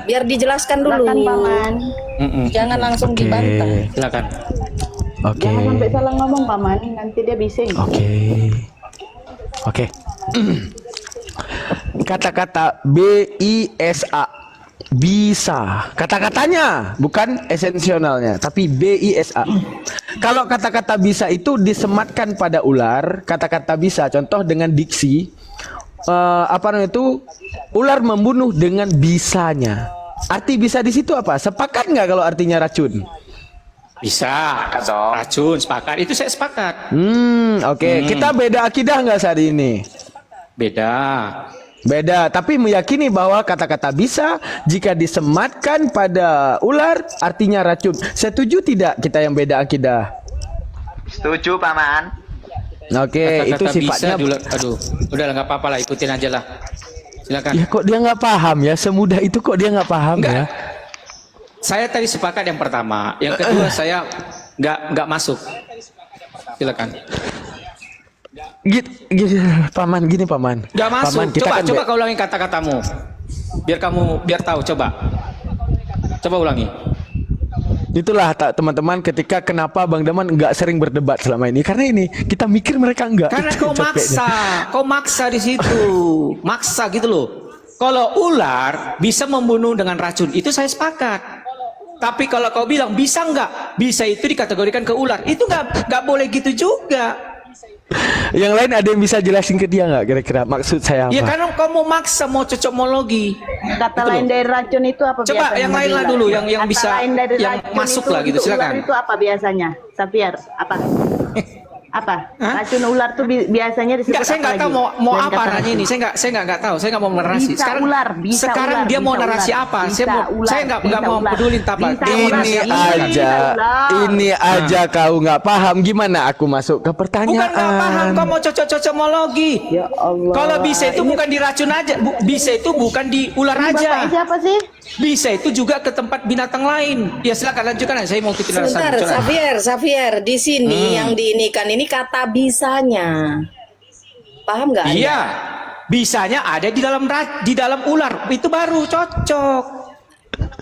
Speaker 6: Biar dijelaskan dulu.
Speaker 5: Silakan Paman.
Speaker 6: Jangan langsung
Speaker 2: Oke.
Speaker 6: dibantah.
Speaker 4: Silakan.
Speaker 2: Oke.
Speaker 5: Jangan sampai salah ngomong Paman, nanti dia bising.
Speaker 2: Oke. Kata-kata BISA bisa. Kata-katanya bukan esensionalnya, tapi BISA. Kalau kata-kata bisa itu disematkan pada ular, kata-kata bisa contoh dengan diksi apa namanya itu ular membunuh dengan bisanya. Arti bisa di situ apa? Sepakat nggak kalau artinya racun?
Speaker 4: Bisa.
Speaker 3: Sepakat dong.
Speaker 4: Racun, sepakat. Itu saya sepakat.
Speaker 2: Oke. Kita beda akidah nggak saat ini? Beda, tapi meyakini bahwa kata-kata bisa jika disematkan pada ular artinya racun. Setuju tidak kita yang beda akidah?
Speaker 3: Setuju, Paman.
Speaker 2: Oke, itu
Speaker 4: Kata-kata
Speaker 2: sifatnya.
Speaker 4: bisa dulu. Aduh, udah lah, nggak apa-apa lah, ikutin aja lah. Silakan.
Speaker 2: Ya kok dia nggak paham ya? Semudah itu kok dia nggak paham ya?
Speaker 4: Saya tadi sepakat yang pertama, yang kedua saya nggak masuk. Silakan.
Speaker 2: Gini, paman, gini paman.
Speaker 4: Nggak masuk.
Speaker 2: Paman, kita kan
Speaker 4: Coba kau ulangi kata-katamu. Biar tahu. Coba ulangi.
Speaker 2: Itulah teman-teman ketika kenapa Bang Daman nggak sering berdebat selama ini karena ini kita mikir mereka nggak.
Speaker 4: Karena
Speaker 2: Itu capeknya.
Speaker 4: kau maksa di situ, maksa gitu loh. Kalau ular bisa membunuh dengan racun, itu saya sepakat. Tapi kalau kau bilang bisa nggak, bisa itu dikategorikan ke ular, itu nggak boleh gitu juga.
Speaker 2: Yang lain ada yang bisa jelasin ke dia nggak kira-kira maksud saya apa?
Speaker 4: Ya karena kau mau maksa, mau cocokmologi.
Speaker 5: Kata lain dari racun itu apa
Speaker 4: Coba
Speaker 5: biasanya?
Speaker 4: yang lain lah
Speaker 5: Bilang.
Speaker 4: dulu, yang
Speaker 5: Kata
Speaker 4: bisa,
Speaker 5: lain dari
Speaker 4: yang
Speaker 5: racun
Speaker 4: masuk
Speaker 5: itu
Speaker 4: lah gitu,
Speaker 5: untuk ular
Speaker 4: silakan.
Speaker 5: Itu apa biasanya? Safier, apa? Apa?
Speaker 4: Hah?
Speaker 5: Racun ular tuh biasanya disebut
Speaker 4: Enggak, saya
Speaker 5: apa
Speaker 4: nggak tahu
Speaker 5: lagi?
Speaker 4: mau
Speaker 5: Selain
Speaker 4: apa
Speaker 5: kata
Speaker 4: nanya
Speaker 5: racun.
Speaker 4: ini. Saya nggak tahu. Saya nggak mau narasi.
Speaker 5: Bisa ular, bisa
Speaker 4: sekarang
Speaker 5: ular,
Speaker 4: dia mau
Speaker 5: bisa
Speaker 4: narasi
Speaker 5: ular,
Speaker 4: apa?
Speaker 5: bisa
Speaker 4: Saya nggak
Speaker 5: ular,
Speaker 4: mau
Speaker 5: bisa
Speaker 4: pedulin apa.
Speaker 5: ular.
Speaker 2: Ini
Speaker 5: Narasi
Speaker 2: aja,
Speaker 5: ular.
Speaker 2: ini aja kau nggak paham. Gimana aku masuk ke
Speaker 4: Bukan
Speaker 2: pertanyaan?
Speaker 4: nggak paham, kau mau cocok-cocokologi.
Speaker 5: Ya Allah.
Speaker 4: Kalau bisa itu bukan di racun aja, bisa itu bukan di ular
Speaker 5: Ini
Speaker 4: aja.
Speaker 5: bapaknya siapa sih?
Speaker 4: Bisa itu juga ke tempat binatang lain. Ya silakan lanjutkan. Saya mau ikutin
Speaker 6: Sebentar, Xavier, di sini yang diinikan ini kata bisanya. Paham nggak? Anda?
Speaker 4: Iya, bisanya ada di dalam ular. Itu baru cocok.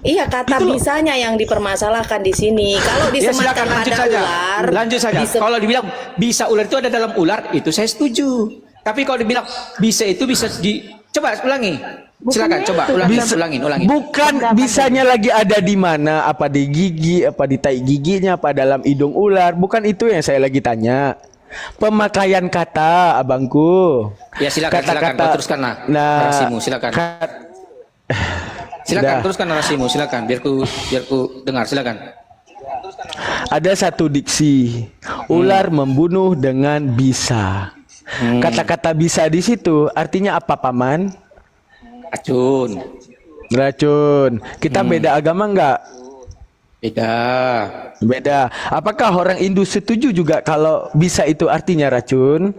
Speaker 6: Iya, kata
Speaker 4: Gitu loh.
Speaker 6: bisanya yang dipermasalahkan di sini. Kalau
Speaker 4: Ya
Speaker 6: disematkan
Speaker 4: silakan lanjut
Speaker 6: pada
Speaker 4: saja.
Speaker 6: ular,
Speaker 4: Lanjut saja. Kalau dibilang bisa ular itu ada dalam ular, itu saya setuju. Tapi kalau dibilang bisa itu bisa coba ulangi. Silakan coba ulangin.
Speaker 2: Bukan bisanya lagi ada di mana? Apa di gigi, apa di tai giginya, apa dalam hidung ular? Bukan itu yang saya lagi tanya. Pemakaian kata, abangku.
Speaker 4: Ya silakan, kau teruskanlah narasimu, silakan. Silakan
Speaker 2: Dah.
Speaker 4: teruskan narasimu, silakan. Biar ku dengar, silakan.
Speaker 2: Ada satu diksi, ular membunuh dengan bisa. Kata-kata bisa di situ artinya apa, Paman? Racun. Kita beda agama enggak? Beda. Apakah orang Hindu setuju juga kalau bisa itu artinya racun?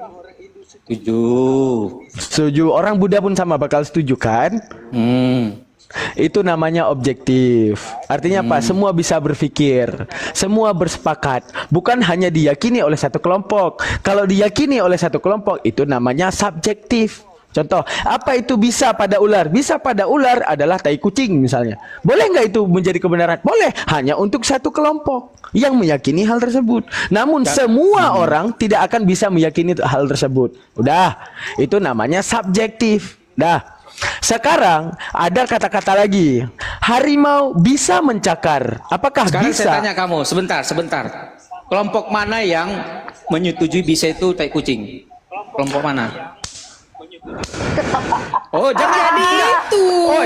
Speaker 2: Setuju. Orang Buddha pun sama bakal setuju kan? Itu namanya objektif. Artinya apa? Semua bisa berpikir, semua bersepakat. Bukan hanya diyakini oleh satu kelompok. Kalau diyakini oleh satu kelompok, itu namanya subjektif. Contoh, apa itu bisa pada ular? Bisa pada ular adalah tai kucing misalnya. Boleh nggak itu menjadi kebenaran? Boleh, hanya untuk satu kelompok yang meyakini hal tersebut. Namun semua orang tidak akan bisa meyakini hal tersebut. Udah, itu namanya subjektif. Dah. Sekarang ada kata-kata lagi. Harimau bisa mencakar. Apakah
Speaker 4: Sekarang
Speaker 2: bisa?
Speaker 4: saya tanya kamu, sebentar. Kelompok mana yang menyetujui bisa itu tai kucing? Kelompok mana? Oh, jangan
Speaker 6: itu.
Speaker 4: Oh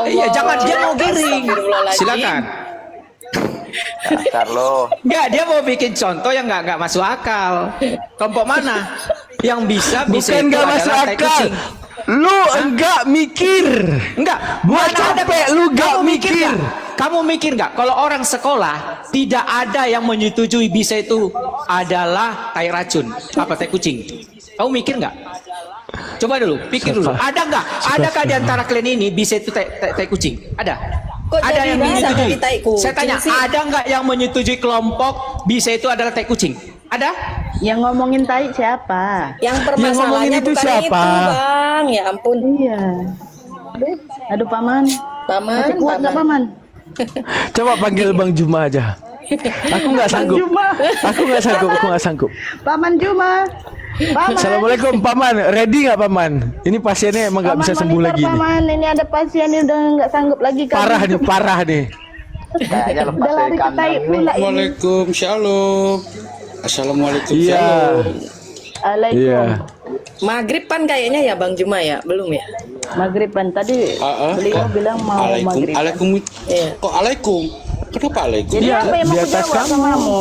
Speaker 4: iya, jangan dia mau giring. Silakan.
Speaker 3: Dasar lo.
Speaker 4: Enggak, dia mau bikin contoh yang enggak masuk akal. Kelompok mana yang bisa
Speaker 2: Bukan
Speaker 4: itu
Speaker 2: nggak
Speaker 4: adalah
Speaker 2: masuk
Speaker 4: tai
Speaker 2: akal.
Speaker 4: kucing?
Speaker 2: Lu enggak mikir.
Speaker 4: Enggak,
Speaker 2: Buat
Speaker 4: mana ada-
Speaker 2: capek lu enggak
Speaker 4: kamu
Speaker 2: mikir.
Speaker 4: nggak? Kamu mikir nggak kalau orang sekolah tidak ada yang menyetujui bisa itu adalah tai racun, apa tai kucing? Kamu mikir nggak? Coba dulu, pikir dulu. Ada nggak? Adakah di antara kalian ini bisa itu tai kucing? Ada?
Speaker 6: Kok
Speaker 4: Ada
Speaker 6: jadi
Speaker 4: yang
Speaker 6: bisa
Speaker 4: menyetujui?
Speaker 6: jadi tai kucing
Speaker 4: Saya tanya,
Speaker 6: sih?
Speaker 4: ada nggak yang menyetujui kelompok bisa itu adalah tai kucing? Ada?
Speaker 5: Yang ngomongin tai siapa?
Speaker 6: Yang
Speaker 2: ngomongin
Speaker 6: permasalahannya
Speaker 2: itu
Speaker 6: bukan
Speaker 2: siapa?
Speaker 6: itu, Bang. Ya ampun.
Speaker 5: Iya. Aduh, Paman.
Speaker 6: Paman,
Speaker 5: Masih kuat nggak, Paman?
Speaker 2: Coba panggil Bang Juma aja. Aku nggak sanggup.
Speaker 5: Juma.
Speaker 2: Aku nggak sanggup.
Speaker 5: Paman Juma. Paman.
Speaker 2: Assalamualaikum Paman. Ready nggak Paman? Ini pasiennya emang nggak bisa sembuh
Speaker 5: monitor,
Speaker 2: lagi nih.
Speaker 5: Paman, ini ada pasien yang udah nggak sanggup lagi.
Speaker 2: Parah nih.
Speaker 3: Kayaknya lepas
Speaker 5: Udah
Speaker 3: dari
Speaker 5: lari ke tai
Speaker 3: kandang nih.
Speaker 5: pula ini.
Speaker 7: Waalaikumsalam shalom. Assalamualaikum
Speaker 2: Iya.
Speaker 7: shalom.
Speaker 5: Alaikum.
Speaker 2: Iya.
Speaker 6: Maghrib kan kayaknya ya Bang Juma ya, belum ya?
Speaker 5: Maghriban tadi beliau
Speaker 7: Kok
Speaker 5: bilang mau
Speaker 7: alaikum,
Speaker 5: maghrib.
Speaker 7: alaikum.
Speaker 6: Iya.
Speaker 7: Kok alaikum? Kenapa alaikum?
Speaker 2: Iya.
Speaker 5: Apa yang
Speaker 2: Di
Speaker 5: mau
Speaker 2: atas
Speaker 5: jawab kamu?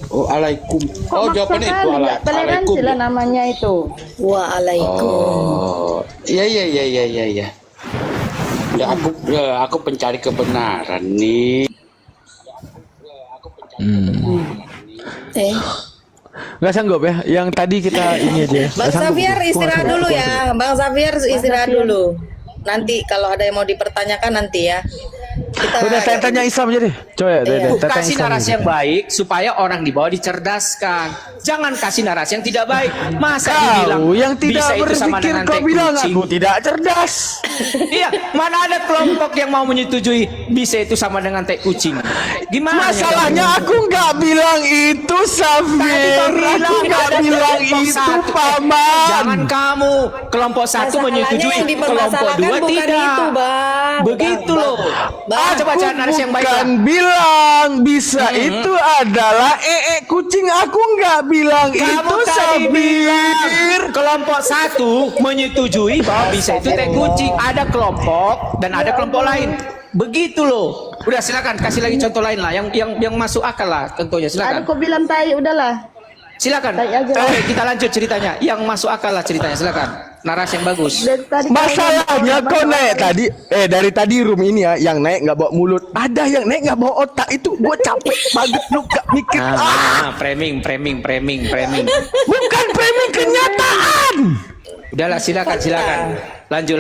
Speaker 7: Oh alaikum.
Speaker 5: Kok
Speaker 7: Oh jawabannya itu
Speaker 5: maksakan? Nggak toleransi lah namanya itu.
Speaker 6: Waalaikum.
Speaker 7: Oh, iya. Udah aku pencari kebenaran nih.
Speaker 2: Nggak sanggup ya. Yang tadi kita ini aja. Ya.
Speaker 6: Bang
Speaker 2: Nggak sanggup.
Speaker 6: Xavier
Speaker 2: Aku nggak
Speaker 6: istirahat
Speaker 2: sanggup.
Speaker 6: dulu ya. Bang Xavier istirahat dulu. Nanti kalau ada yang mau dipertanyakan nanti ya. Kita
Speaker 2: Udah tanya Islam aja deh. Coba
Speaker 6: Iya.
Speaker 2: tanya
Speaker 4: Kasih
Speaker 2: Islam
Speaker 4: narasi
Speaker 2: aja.
Speaker 4: yang baik supaya orang di bawah dicerdaskan. Jangan kasih narasi yang tidak baik. Masa dibilang
Speaker 2: Kau yang tidak
Speaker 4: bisa itu sama
Speaker 2: berpikir
Speaker 4: dengan
Speaker 2: kau
Speaker 4: tai
Speaker 2: bilang
Speaker 4: kucing?
Speaker 2: aku tidak cerdas.
Speaker 4: Iya, mana ada kelompok yang mau menyetujui bisa itu sama dengan tai kucing? Gimana?
Speaker 2: Masalahnya aku nggak bilang itu Xavier. Aku nggak bilang itu Paman.
Speaker 4: Jangan kamu kelompok satu
Speaker 6: Masalahnya
Speaker 4: menyetujui,
Speaker 6: yang
Speaker 4: kelompok
Speaker 6: dipermasalahkan
Speaker 4: dua
Speaker 6: bukan
Speaker 4: tidak.
Speaker 6: itu, Bang.
Speaker 4: Begitu
Speaker 6: Bang,
Speaker 4: loh.
Speaker 6: Bang.
Speaker 4: Coba cari narasi yang baik.
Speaker 2: Bukan bilang bisa itu adalah kucing. Aku nggak bilang itu
Speaker 4: tadi bilang
Speaker 2: Xavier.
Speaker 4: kelompok satu menyetujui bahwa bisa itu tai kucing. Ada kelompok dan ada kelompok lain. Begitu loh. Udah silakan kasih lagi contoh lain lah yang masuk akal lah contohnya
Speaker 5: Aduh,
Speaker 4: silakan.
Speaker 5: kau bilang tai, udahlah.
Speaker 4: Silakan.
Speaker 5: Tai aja.
Speaker 4: Oke, kita lanjut ceritanya. Yang masuk akal lah ceritanya silakan. Narasi yang bagus.
Speaker 5: Dari tadi
Speaker 2: Masalahnya kau naik tadi, dari tadi room ini ya, yang naik nggak bawa mulut, ada yang naik nggak bawa otak, itu gue capek banget lu gak mikir.
Speaker 4: Framing.
Speaker 2: Bukan framing, kenyataan.
Speaker 4: Udahlah silakan. Lanjut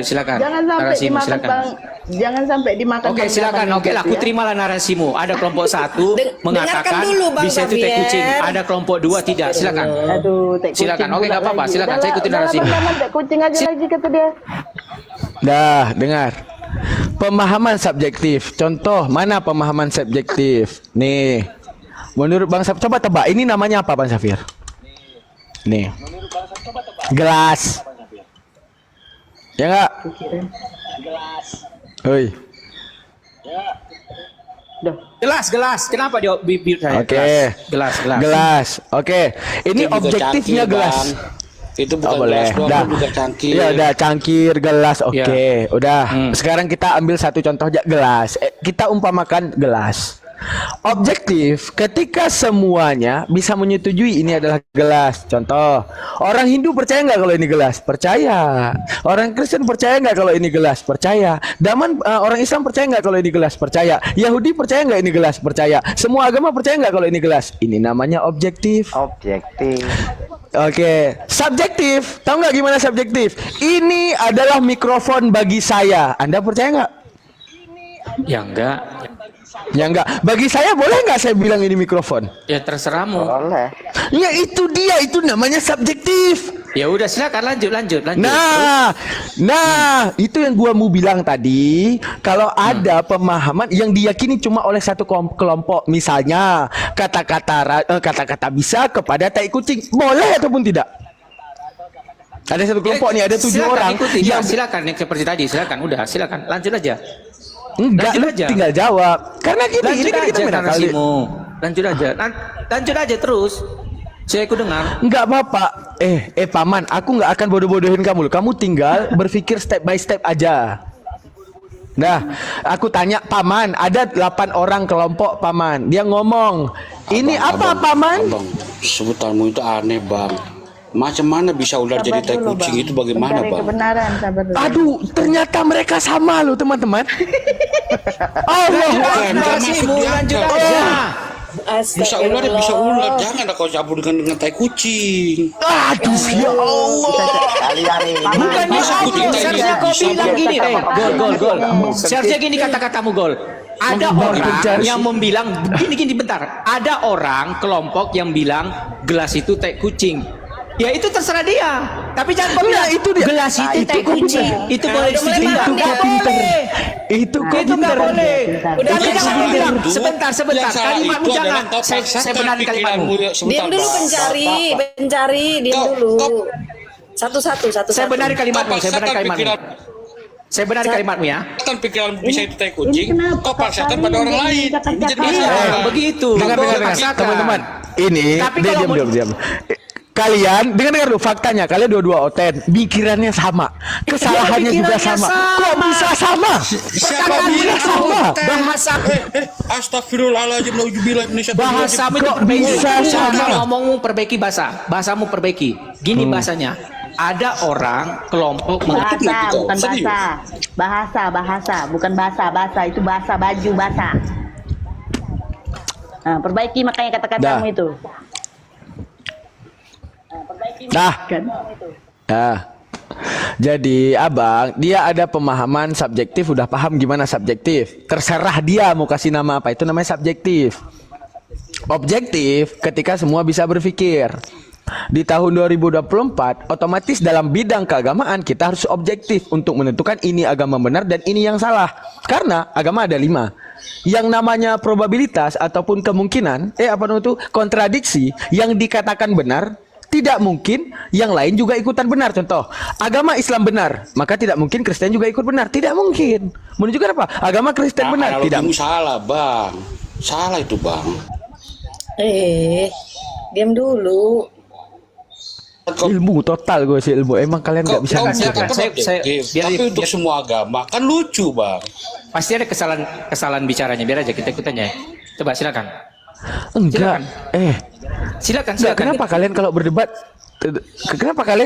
Speaker 4: silakan.
Speaker 5: Jangan sampai
Speaker 4: Narasimu,
Speaker 5: dimakan
Speaker 4: silakan.
Speaker 5: Bang. Jangan sampai dimakan.
Speaker 4: Oke
Speaker 5: Bang
Speaker 4: silakan.
Speaker 5: Jamal
Speaker 4: Oke lah,
Speaker 5: gitu
Speaker 4: aku
Speaker 5: ya.
Speaker 4: terimalah narasimu. Ada kelompok satu mengatakan
Speaker 6: dengarkan dulu, Bang
Speaker 4: bisa itu tai
Speaker 6: Xavier.
Speaker 4: kucing. Ada kelompok dua tidak. Silakan.
Speaker 5: Aduh, tai kucing
Speaker 4: Silakan. Oke
Speaker 5: pula
Speaker 4: nggak apa-apa.
Speaker 5: lagi.
Speaker 4: Silakan. Saya ikutin
Speaker 5: Udahlah,
Speaker 4: narasimu.
Speaker 5: Bang, tai kucing aja lagi kata dia.
Speaker 2: Dah, dengar. Pemahaman subjektif. Contoh, mana pemahaman subjektif? Nih. Menurut Bang Safir, coba tebak. Ini namanya apa, Bang Safir? Nih. Gelas. Ya enggak? Hoi.
Speaker 4: Gelas. Kenapa dia bibir saya?
Speaker 2: Oke.
Speaker 4: Gelas.
Speaker 2: Oke. Ini
Speaker 7: Itu juga
Speaker 2: objektifnya
Speaker 7: cangkir,
Speaker 2: gelas.
Speaker 7: Bang. Itu bukan
Speaker 2: Oh, boleh.
Speaker 7: gelas doang,
Speaker 2: Dah.
Speaker 7: itu juga cangkir.
Speaker 2: Ya udah cangkir, gelas. Oke. Udah.
Speaker 4: Hmm.
Speaker 2: Sekarang kita ambil satu contoh aja gelas. Kita umpamakan gelas. Objektif ketika semuanya bisa menyetujui ini adalah gelas. Contoh, orang Hindu percaya nggak kalau ini gelas? Percaya. Orang Kristen percaya nggak kalau ini gelas? Percaya. Orang Islam percaya nggak kalau ini gelas? Percaya. Yahudi percaya nggak ini gelas? Percaya. Semua agama percaya nggak kalau ini gelas? Ini namanya objektif.
Speaker 3: Objektif.
Speaker 2: Oke, subjektif. Tahu nggak gimana subjektif? Ini adalah mikrofon bagi saya. Anda percaya nggak?
Speaker 4: Ya enggak.
Speaker 2: Ya enggak. Bagi saya boleh nggak saya bilang ini mikrofon?
Speaker 4: Ya terserahmu.
Speaker 3: Boleh.
Speaker 2: Ya itu dia, itu namanya subjektif.
Speaker 4: Ya udah silakan lanjut.
Speaker 2: Nah, itu yang gua mau bilang tadi. Kalau ada pemahaman yang diyakini cuma oleh satu kelompok, misalnya kata-kata bisa kepada tai kucing, boleh ataupun tidak? Ada satu kelompok nih, ada 7
Speaker 4: silakan
Speaker 2: orang
Speaker 4: ikuti.
Speaker 2: yang
Speaker 4: Silakan yang seperti tadi. Silakan lanjut aja.
Speaker 2: enggak,
Speaker 4: Lanjut
Speaker 2: lu
Speaker 4: aja.
Speaker 2: tinggal jawab. Karena gini, ini kan kita beda kali.
Speaker 4: Lanjut aja terus. Saya ikut dengar.
Speaker 2: Enggak apa-apa. Paman, aku nggak akan bodoh-bodohin kamu. Kamu tinggal berpikir step by step aja. Nah, aku tanya Paman, ada 8 orang kelompok Paman. Dia ngomong, ini apa Paman?
Speaker 7: Abang, sebutanmu itu aneh, Bang. Macam mana bisa ular jadi tai
Speaker 5: dulu,
Speaker 7: kucing
Speaker 5: Bang.
Speaker 7: itu bagaimana,
Speaker 5: Mencari
Speaker 7: Bang?
Speaker 5: kebenaran, sabar dulu.
Speaker 2: Aduh, ternyata mereka sama loh teman-teman. Allah.
Speaker 4: Narasimu lanjut aja.
Speaker 7: Bisa ular ya bisa ular. Jangan kau campur dengan tai kucing.
Speaker 2: Aduh, ya Allah.
Speaker 3: Kalian ini.
Speaker 4: Bukannya
Speaker 7: Masa
Speaker 4: aku
Speaker 7: kucing
Speaker 4: seharusnya
Speaker 7: tadi
Speaker 4: kau
Speaker 7: bisa
Speaker 4: bilang
Speaker 7: buat
Speaker 4: gini,
Speaker 3: kata-kata.
Speaker 4: gol. Seharusnya gini kata-katamu gol. Ada orang yang membilang gini bentar. Ada orang kelompok yang bilang gelas itu tai kucing. Ya itu terserah dia. Tapi jangan kau bilang
Speaker 2: itu dia.
Speaker 4: gelas itu tai
Speaker 2: kau
Speaker 4: kucing.
Speaker 2: pinter.
Speaker 4: Itu boleh disetujui
Speaker 2: Itu
Speaker 4: nggak?
Speaker 2: kau
Speaker 4: Nggak
Speaker 2: pinter.
Speaker 4: boleh.
Speaker 2: Itu kau
Speaker 4: Itu nggak
Speaker 2: pinter.
Speaker 4: boleh.
Speaker 5: Udah,
Speaker 4: Tapi
Speaker 7: yang
Speaker 4: jangan
Speaker 7: salah
Speaker 4: bilang
Speaker 7: itu-
Speaker 4: sebentar.
Speaker 7: yang salah
Speaker 4: Kalimatmu
Speaker 7: itu
Speaker 4: jangan.
Speaker 7: adalah kau
Speaker 4: Saya
Speaker 7: paksakan
Speaker 4: benarin kalimatmu.
Speaker 7: pikiranmu. Sebentar,
Speaker 6: Diam dulu
Speaker 7: Bang.
Speaker 6: pencari, diam
Speaker 7: Kau-
Speaker 6: dulu.
Speaker 7: kau-
Speaker 6: Satu-satu.
Speaker 4: Saya benarin kalimatmu.
Speaker 7: Kau paksakan pikiran.
Speaker 4: Saya benarin kalimatmu ya.
Speaker 7: Kan pikiran bisa itu tai kucing,
Speaker 5: kenapa
Speaker 7: kau paksakan
Speaker 5: kali
Speaker 7: pada orang
Speaker 5: ini
Speaker 7: lain.
Speaker 5: cakap-cakap?
Speaker 7: Ini jadi
Speaker 4: Iya,
Speaker 7: masalah.
Speaker 4: begitu.
Speaker 2: Dengar,
Speaker 4: Kau
Speaker 2: dengar.
Speaker 4: paksakan.
Speaker 2: Teman-teman, ini
Speaker 4: Tapi kalau mau-
Speaker 2: diam. Kalian dengar dulu faktanya, kalian dua-dua oten, pikirannya sama, kesalahannya juga
Speaker 4: pikirannya
Speaker 2: sama.
Speaker 4: sama.
Speaker 2: Kok bisa sama?
Speaker 7: Siapa bilang
Speaker 2: sama?
Speaker 4: Bahasa
Speaker 7: Astagfirullahaladzim, nauzubillah minasyaitonir rajim.
Speaker 4: bahasamu itu
Speaker 2: Kok
Speaker 4: perbaiki.
Speaker 2: bisa sama?
Speaker 4: Bukan ngomongmu perbaiki bahasamu perbaiki. Gini bahasanya. Ada orang kelompok
Speaker 5: Bahasa,
Speaker 7: kau,
Speaker 5: bukan
Speaker 7: serius?
Speaker 5: bahasa, bukan bahasa, itu bahasa baju bahasa. Nah, perbaiki makanya kata-katamu
Speaker 2: Dah.
Speaker 5: itu.
Speaker 2: Nah,
Speaker 5: Kan?
Speaker 2: nah. Jadi abang, dia ada pemahaman subjektif, udah paham gimana subjektif. Terserah dia mau kasih nama apa, itu namanya subjektif. Objektif ketika semua bisa berpikir. Di tahun 2024, otomatis dalam bidang keagamaan kita harus objektif untuk menentukan ini agama benar dan ini yang salah. Karena agama ada 5. Yang namanya probabilitas ataupun kemungkinan, kontradiksi yang dikatakan benar, tidak mungkin yang lain juga ikutan benar. Contoh, agama Islam benar, maka tidak mungkin Kristen juga ikut benar. Tidak mungkin. Menunjukkan apa? Agama Kristen benar. Tidak.
Speaker 7: Analogimu salah, Bang. Salah itu, Bang.
Speaker 6: Diam dulu.
Speaker 2: Ilmu total gue sih ilmu. Emang kalian nggak bisa
Speaker 7: Kau
Speaker 2: mikir
Speaker 7: menyatakan
Speaker 2: ya?
Speaker 7: objektif, tapi untuk semua agama kan lucu, Bang.
Speaker 4: Pasti ada kesalahan bicaranya. Biar aja kita ikutannya. Coba silakan.
Speaker 2: Enggak.
Speaker 4: Silakan.
Speaker 2: Enggak, kenapa kalian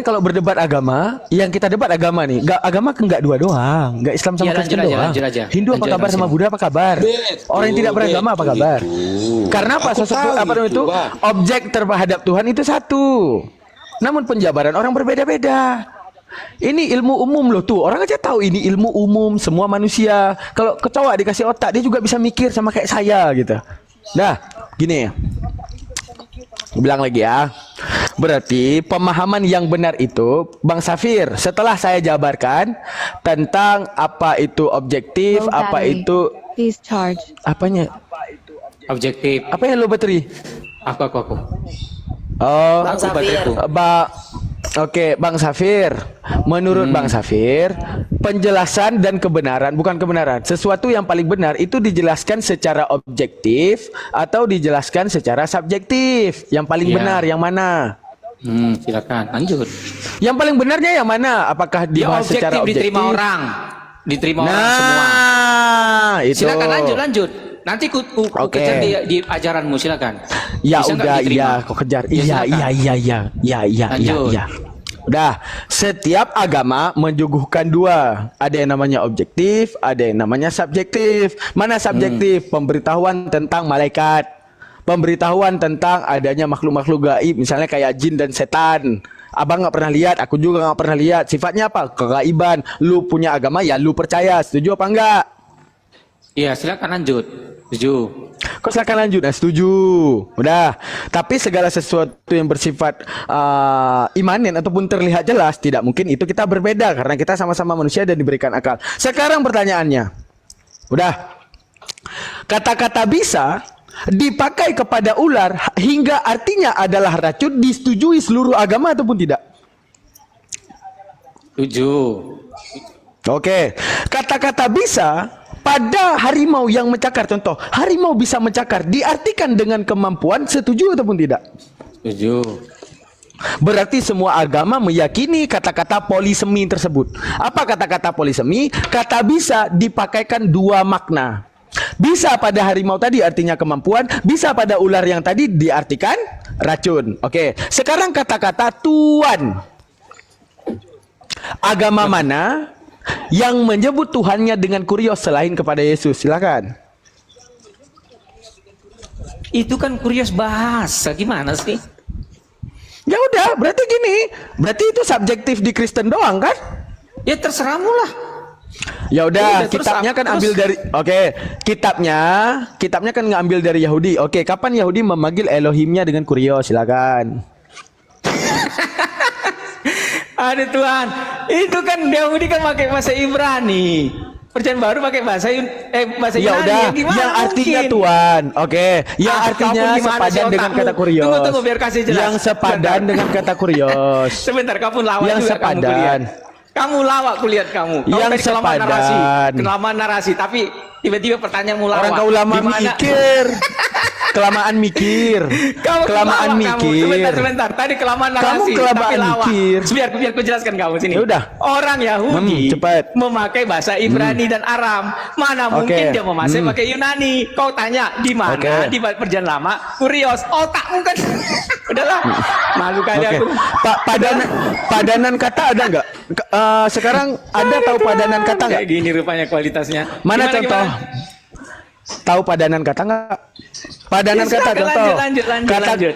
Speaker 2: kalau berdebat agama, yang kita debat agama nih, agama enggak dua doang, enggak Islam sama
Speaker 4: Iya,
Speaker 2: Kristen
Speaker 4: lanjut
Speaker 2: doang.
Speaker 4: aja.
Speaker 2: Hindu apa
Speaker 4: Lanjut,
Speaker 2: kabar sama
Speaker 4: lanjut.
Speaker 2: Buddha apa kabar? Orang yang tidak beragama apa kabar? Karena apa?
Speaker 7: Aku
Speaker 2: Sosok
Speaker 7: tahu
Speaker 2: apa namanya itu?
Speaker 7: Bang.
Speaker 2: Objek terhadap Tuhan itu satu. Namun penjabaran orang berbeda-beda. Ini ilmu umum loh tuh. Orang aja tahu ini ilmu umum semua manusia. Kalau kecoa dikasih otak dia juga bisa mikir sama kayak saya gitu. Dah, gini. Bilang lagi ya. Berarti pemahaman yang benar itu Bang Safir, setelah saya jabarkan tentang apa itu objektif,
Speaker 8: Low
Speaker 2: apa
Speaker 8: battery.
Speaker 2: itu
Speaker 8: Please charge.
Speaker 2: apanya?
Speaker 4: Objektif.
Speaker 2: Apa yang low battery?
Speaker 4: Aku.
Speaker 2: Oh,
Speaker 6: Bang Safir.
Speaker 2: Oke, Bang Safir. Menurut Bang Safir, penjelasan dan kebenaran, bukan kebenaran, sesuatu yang paling benar itu dijelaskan secara objektif atau dijelaskan secara subjektif. Yang paling
Speaker 4: Iya.
Speaker 2: benar yang mana?
Speaker 4: Silakan. Lanjut.
Speaker 2: Yang paling benarnya yang mana? Apakah
Speaker 4: Dia
Speaker 2: dibahas secara
Speaker 4: objektif
Speaker 2: objektif?
Speaker 4: diterima orang. Diterima orang semua.
Speaker 2: Nah, itu.
Speaker 4: Silakan lanjut. Nanti ku
Speaker 2: Oke.
Speaker 4: kejar di ajaranmu, silakan.
Speaker 2: Ya
Speaker 4: Bisa nggak
Speaker 2: udah,
Speaker 4: diterima?
Speaker 2: iya, kok kejar.
Speaker 4: Ya,
Speaker 2: Iya.
Speaker 4: Lanjut.
Speaker 2: Udah, setiap agama menyuguhkan dua. Ada yang namanya objektif, ada yang namanya subjektif. Mana subjektif? Pemberitahuan tentang malaikat. Pemberitahuan tentang adanya makhluk-makhluk gaib, misalnya kayak jin dan setan. Abang nggak pernah lihat, aku juga nggak pernah lihat. Sifatnya apa? Kegaiban. Lu punya agama ya lu percaya. Setuju apa enggak?
Speaker 4: Iya, silakan lanjut. Setuju.
Speaker 2: Kok silakan lanjut? Nah, setuju. Udah. Tapi segala sesuatu yang bersifat imanen ataupun terlihat jelas, tidak mungkin itu kita berbeda karena kita sama-sama manusia dan diberikan akal. Sekarang pertanyaannya. Udah. Kata-kata bisa dipakai kepada ular hingga artinya adalah racun disetujui seluruh agama ataupun tidak?
Speaker 4: Setuju.
Speaker 2: Oke. Kata-kata bisa pada harimau yang mencakar, contoh, harimau bisa mencakar diartikan dengan kemampuan, setuju ataupun tidak?
Speaker 4: Setuju.
Speaker 2: Berarti semua agama meyakini kata-kata polisemi tersebut. Apa kata-kata polisemi? Kata bisa dipakaikan dua makna. Bisa pada harimau tadi artinya kemampuan, bisa pada ular yang tadi diartikan racun. Oke, sekarang kata-kata Tuhan. Agama mana yang menyebut Tuhannya dengan kurios selain kepada Yesus? Silakan.
Speaker 4: Itu kan kurios bahasa, gimana sih?
Speaker 2: Ya udah, berarti gini, berarti itu subjektif di Kristen doang kan?
Speaker 4: Ya terserahmu lah.
Speaker 2: Ya udah,
Speaker 4: Terus
Speaker 2: kitabnya kan
Speaker 4: terus-
Speaker 2: ambil dari kitabnya kan ngambil dari Yahudi. Oke, kapan Yahudi memanggil Elohimnya dengan kurios? Silakan.
Speaker 4: Ada Tuhan. Itu kan Yahudi kan pakai bahasa Ibrani. Perjanjian baru pakai bahasa
Speaker 2: Ya
Speaker 4: Yunani.
Speaker 2: udah,
Speaker 4: Gimana
Speaker 2: yang artinya
Speaker 4: mungkin?
Speaker 2: Tuhan. Oke, yang
Speaker 4: Ah,
Speaker 2: artinya
Speaker 4: kamu gimana
Speaker 2: sepadan
Speaker 4: sih
Speaker 2: dengan
Speaker 4: otakmu?
Speaker 2: kata kurios.
Speaker 4: Tunggu, biar kasih jelas.
Speaker 2: Yang sepadan
Speaker 4: Sebentar.
Speaker 2: dengan kata kurios.
Speaker 4: Sebentar, kamu lawak
Speaker 2: Yang
Speaker 4: juga
Speaker 2: sepadan.
Speaker 4: kamu kulihat. Kamu lawak kulihat kamu.
Speaker 2: Yang
Speaker 4: tadi kelamaan narasi,
Speaker 2: sepadan.
Speaker 4: kelamaan narasi, tapi tiba-tiba pertanyaanmu lawak.
Speaker 2: Orang kau lama
Speaker 4: Gimana?
Speaker 2: mikir. Kelamaan mikir.
Speaker 4: Kamu
Speaker 2: Kelamaan
Speaker 4: lawak kamu.
Speaker 2: mikir.
Speaker 4: Sebentar. Tadi kelamaan
Speaker 2: Kamu
Speaker 4: narasi,
Speaker 2: kelamaan
Speaker 4: tapi lawak.
Speaker 2: mikir.
Speaker 4: Biar ku jelaskan kamu sini.
Speaker 2: Ya udah.
Speaker 4: Orang Yahudi
Speaker 2: cepat.
Speaker 4: memakai bahasa Ibrani dan Aram. Mana mungkin
Speaker 2: Oke.
Speaker 4: dia pakai Yunani? Kau tanya di mana?
Speaker 2: Oke.
Speaker 4: Di perjanjian lama. Kurios. Otakmu kan. Udahlah. Malu kali
Speaker 2: Oke.
Speaker 4: aku.
Speaker 2: Padanan kata ada nggak? Sekarang ada tahu padanan kata nggak?
Speaker 4: Kayak gini rupanya kualitasnya.
Speaker 2: Mana
Speaker 4: Gimana,
Speaker 2: contoh?
Speaker 4: gimana?
Speaker 2: Tahu padanan kata nggak? Padanan
Speaker 4: Ya,
Speaker 2: kata
Speaker 4: silakan,
Speaker 2: contoh.
Speaker 4: lanjut.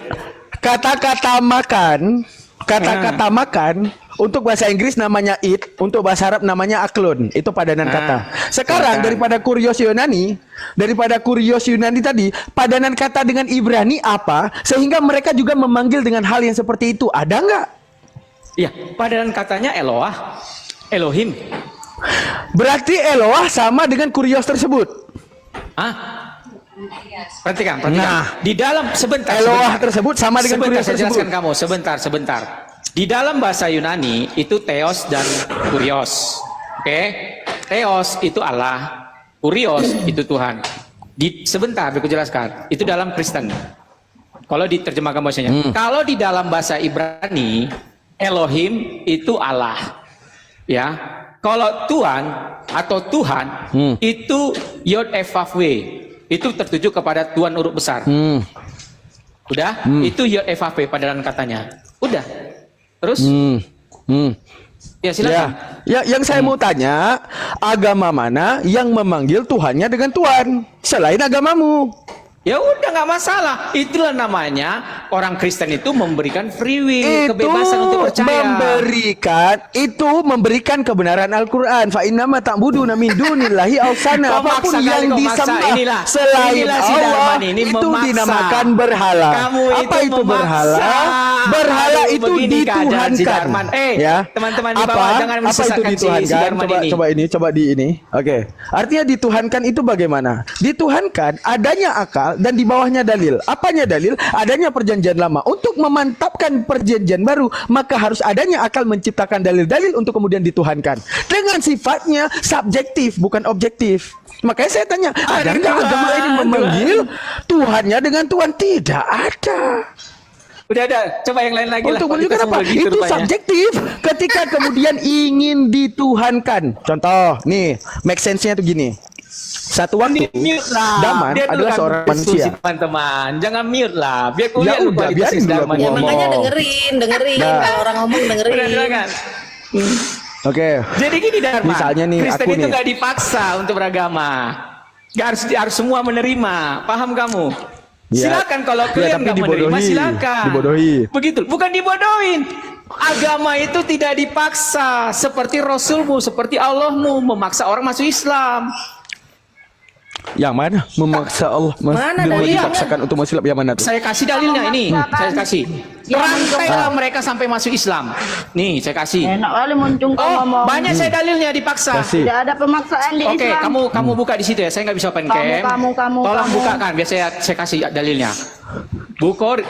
Speaker 2: Kata-kata makan, kata-kata makan untuk bahasa Inggris namanya eat, untuk bahasa Arab namanya aklun. Itu padanan kata. Sekarang
Speaker 4: silakan.
Speaker 2: daripada kurios Yunani tadi, padanan kata dengan Ibrani apa sehingga mereka juga memanggil dengan hal yang seperti itu? Ada nggak?
Speaker 4: Iya, padanan katanya Eloah, Elohim.
Speaker 2: Berarti Eloah sama dengan kurios tersebut.
Speaker 4: Perhatikan.
Speaker 2: Nah.
Speaker 4: Di dalam sebentar.
Speaker 2: Eloah tersebut sama dengan
Speaker 4: sebentar,
Speaker 2: kurios
Speaker 4: saya
Speaker 2: tersebut.
Speaker 4: jelaskan kamu. Sebentar. Di dalam bahasa Yunani itu theos dan kurios. Oke? Theos itu Allah, kurios itu Tuhan. Sebentar, aku jelaskan. Itu dalam Kristen. Kalau diterjemahkan bahasanya. Kalau di dalam bahasa Ibrani Elohim itu Allah. Ya. Kalau Tuhan atau Tuhan itu Yod Evav. Itu tertuju kepada Tuhan huruf besar. Udah? Itu Yod Evav padanan katanya. Udah. Terus? Ya silakan.
Speaker 2: Ya, yang saya mau tanya, agama mana yang memanggil Tuhannya dengan Tuhan selain agamamu?
Speaker 4: Ya udah nggak masalah. Itulah namanya orang Kristen itu memberikan free will, kebebasan untuk percaya.
Speaker 2: Memberikan kebenaran Al-Qur'an. Fa innama ta'buduna min dunillahi awsana. Apapun yang disembah selain Allah itu dinamakan berhala. Apa itu berhala? Berhala itu dituhankan. Ya.
Speaker 4: Teman-teman di bawah jangan menyesatkan si Darman ini.
Speaker 2: Coba di ini. Oke. Artinya dituhankan itu bagaimana? Dituhankan adanya akal dan di bawahnya dalil. Apanya dalil? Adanya perjanjian lama. Untuk memantapkan perjanjian baru, maka harus adanya akal menciptakan dalil-dalil untuk kemudian dituhankan. Dengan sifatnya subjektif, bukan objektif. Makanya saya tanya, ada nggak agama ini memanggil Tuhannya dengan Tuhan? Tidak ada.
Speaker 4: Udah ada. Coba yang lain lagi.
Speaker 2: Untuk menunjukkan apa? Itu subjektif. Ketika kemudian ingin dituhankan. Contoh, nih, make sense-nya tuh gini. Satu waktu, Daman adalah seorang manusia.
Speaker 4: Teman-teman, jangan mute lah. Biar kuliah lu
Speaker 2: biarin
Speaker 4: Daman.
Speaker 6: Ya makanya dengerin. Kalau orang ngomong dengerin.
Speaker 2: Oke.
Speaker 4: Jadi gini Darman.
Speaker 2: Misalnya nih,
Speaker 4: Kristen
Speaker 2: aku
Speaker 4: itu
Speaker 2: nih.
Speaker 4: nggak dipaksa untuk beragama. Gak harus semua menerima. Paham kamu?
Speaker 2: Ya,
Speaker 4: Silakan kalau kalian nggak menerima silakan.
Speaker 2: Dibodohi.
Speaker 4: Begitu, bukan dibodohin. Agama itu tidak dipaksa seperti Rasulmu, seperti Allahmu memaksa orang masuk Islam.
Speaker 2: Yang mana? Memaksa Allah.
Speaker 6: Mana dalilnya?
Speaker 2: Dipaksakan untuk masuk Islam. Yang mana tuh?
Speaker 4: Saya kasih dalilnya ini. Saya kasih. Rantailah mereka sampai masuk Islam. Nih, saya kasih.
Speaker 5: Enak kali muncung kau ngomong.
Speaker 4: Banyak saya dalilnya dipaksa.
Speaker 2: Kasih.
Speaker 5: Tidak ada pemaksaan di
Speaker 4: Oke,
Speaker 5: Islam.
Speaker 4: kamu buka di situ ya. Saya nggak bisa open cam. Tolong bukakan. Biar saya kasih dalilnya. Bukhari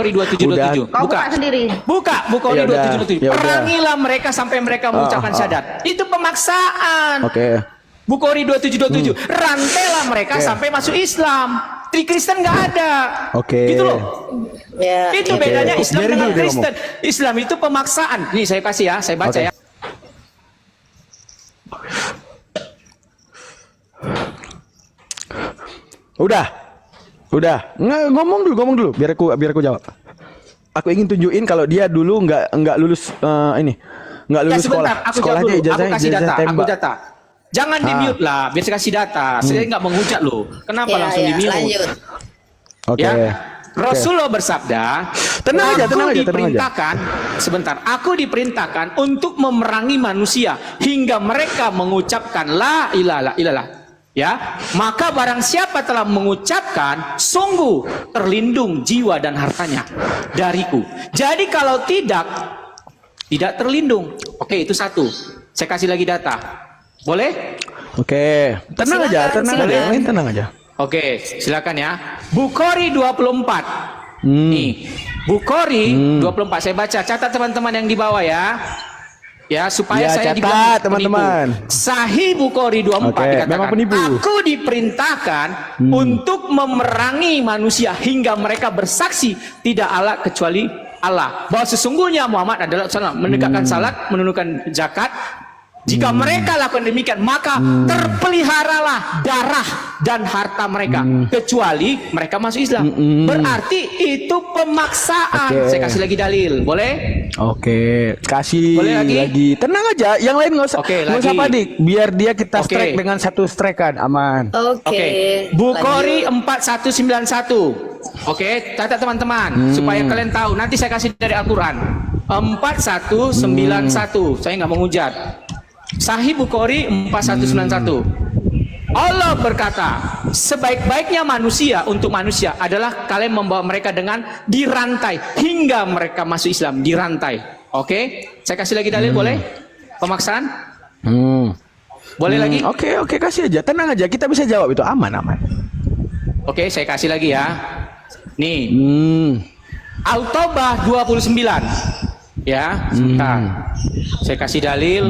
Speaker 4: 2727.
Speaker 5: Kau buka sendiri.
Speaker 4: Bukhari
Speaker 2: Ya udah,
Speaker 4: 2727.
Speaker 2: ya udah.
Speaker 4: Perangilah mereka sampai mereka mengucapkan syahadat. Itu pemaksaan.
Speaker 2: Oke.
Speaker 4: Bukhari 2727. Rantailah mereka sampai masuk Islam. Di Kristen nggak ada.
Speaker 2: Oke.
Speaker 4: Gitu loh.
Speaker 6: Ya.
Speaker 4: Itu
Speaker 2: Oke.
Speaker 4: bedanya Islam
Speaker 2: Biarin
Speaker 4: dengan
Speaker 2: dulu dia
Speaker 4: Kristen. Islam itu pemaksaan. Nih saya kasih ya, saya baca
Speaker 2: Oke.
Speaker 4: ya.
Speaker 2: Udah. Ngomong dulu. Biar aku jawab. Aku ingin tunjukin kalau dia dulu nggak lulus nggak lulus sekolah.
Speaker 4: Aku jawab
Speaker 2: Sekolahnya
Speaker 4: dulu. Aku kasih data. Aku
Speaker 2: tembak.
Speaker 4: data. Jangan di mute lah, biar saya kasih data. Saya nggak menghujat loh. Kenapa langsung di mute?
Speaker 6: Lanjut.
Speaker 2: Oke.
Speaker 4: Ya. Rasulullah bersabda,
Speaker 2: Tenang aja.
Speaker 4: Aku diperintahkan untuk memerangi manusia hingga mereka mengucapkan la ilaha illallah. Ya, maka barang siapa telah mengucapkan, sungguh terlindung jiwa dan hartanya dariku. Jadi kalau tidak terlindung. Oke, itu satu. Saya kasih lagi data. Boleh?
Speaker 2: Oke. Tenang aja. Yang lain tenang aja.
Speaker 4: Oke, silakan ya. Bukhari 24. Nih, Bukhari 24 saya baca. Catat teman-teman yang di bawah ya. Ya, supaya
Speaker 2: Ya,
Speaker 4: saya
Speaker 2: catat,
Speaker 4: dibilang
Speaker 2: teman-teman.
Speaker 4: penipu. Sahih Bukhari 24
Speaker 2: Oke,
Speaker 4: dikatakan,
Speaker 2: memang penipu.
Speaker 4: aku diperintahkan untuk memerangi manusia hingga mereka bersaksi tidak Allah kecuali Allah. Bahwa sesungguhnya Muhammad adalah menegakkan salat, menunaikan zakat. Jika mereka lakukan demikian, maka terpeliharalah darah dan harta mereka, kecuali mereka masuk Islam. Berarti itu pemaksaan.
Speaker 2: Oke.
Speaker 4: Saya kasih lagi dalil, boleh?
Speaker 2: Oke, kasih
Speaker 4: Boleh lagi?
Speaker 2: Tenang aja, yang lain nggak usah,
Speaker 4: Oke,
Speaker 2: nggak usah
Speaker 4: lagi.
Speaker 2: panik. Biar dia kita
Speaker 4: Oke.
Speaker 2: strike dengan satu strikean, aman.
Speaker 6: Oke.
Speaker 4: Bukhari 4191. Oke, catat teman-teman supaya kalian tahu. Nanti saya kasih dari Al-Qur'an. 4191. Saya nggak menghujat. Sahih Bukhari 4191. Allah berkata, sebaik-baiknya manusia untuk manusia adalah kalian membawa mereka dengan dirantai hingga mereka masuk Islam, dirantai. Oke? Saya kasih lagi dalil boleh? Pemaksaan? Boleh lagi?
Speaker 2: Oke, kasih aja. Tenang aja, kita bisa jawab itu aman.
Speaker 4: Oke, saya kasih lagi ya. Nih. Al-Taubah 29. Ya, sebentar. Saya kasih dalil.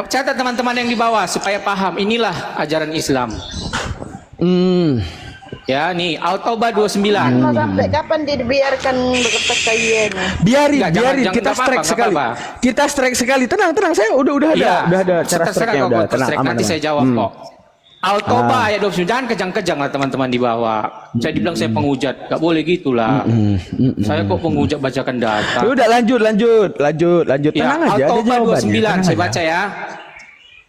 Speaker 4: Catat teman-teman yang di bawah supaya paham. Inilah ajaran Islam. Ya, nih Al-Taubah 29.
Speaker 5: Mau sampai kapan dibiarkan berpercayaan?
Speaker 2: Biarin,
Speaker 4: Enggak,
Speaker 2: biarin.
Speaker 4: jangan,
Speaker 2: Kita
Speaker 4: nggak
Speaker 2: strike
Speaker 4: apa-apa,
Speaker 2: sekali.
Speaker 4: nggak apa-apa.
Speaker 2: Kita strike sekali. Tenang, tenang. Saya udah ada cara strike-nya udah. Tenang, aman,
Speaker 4: nanti
Speaker 2: aman.
Speaker 4: saya jawab kok. Al-Taubah ayat 29, jangan kejang-kejang lah teman-teman di bawah. Saya dibilang saya penghujat, nggak boleh gitulah. Saya kok penghujat bacakan data.
Speaker 2: Udah lanjut.
Speaker 4: Ya,
Speaker 2: Tenang aja. Ada
Speaker 4: Al-Taubah
Speaker 2: jawabannya.
Speaker 4: 29, saya baca ya.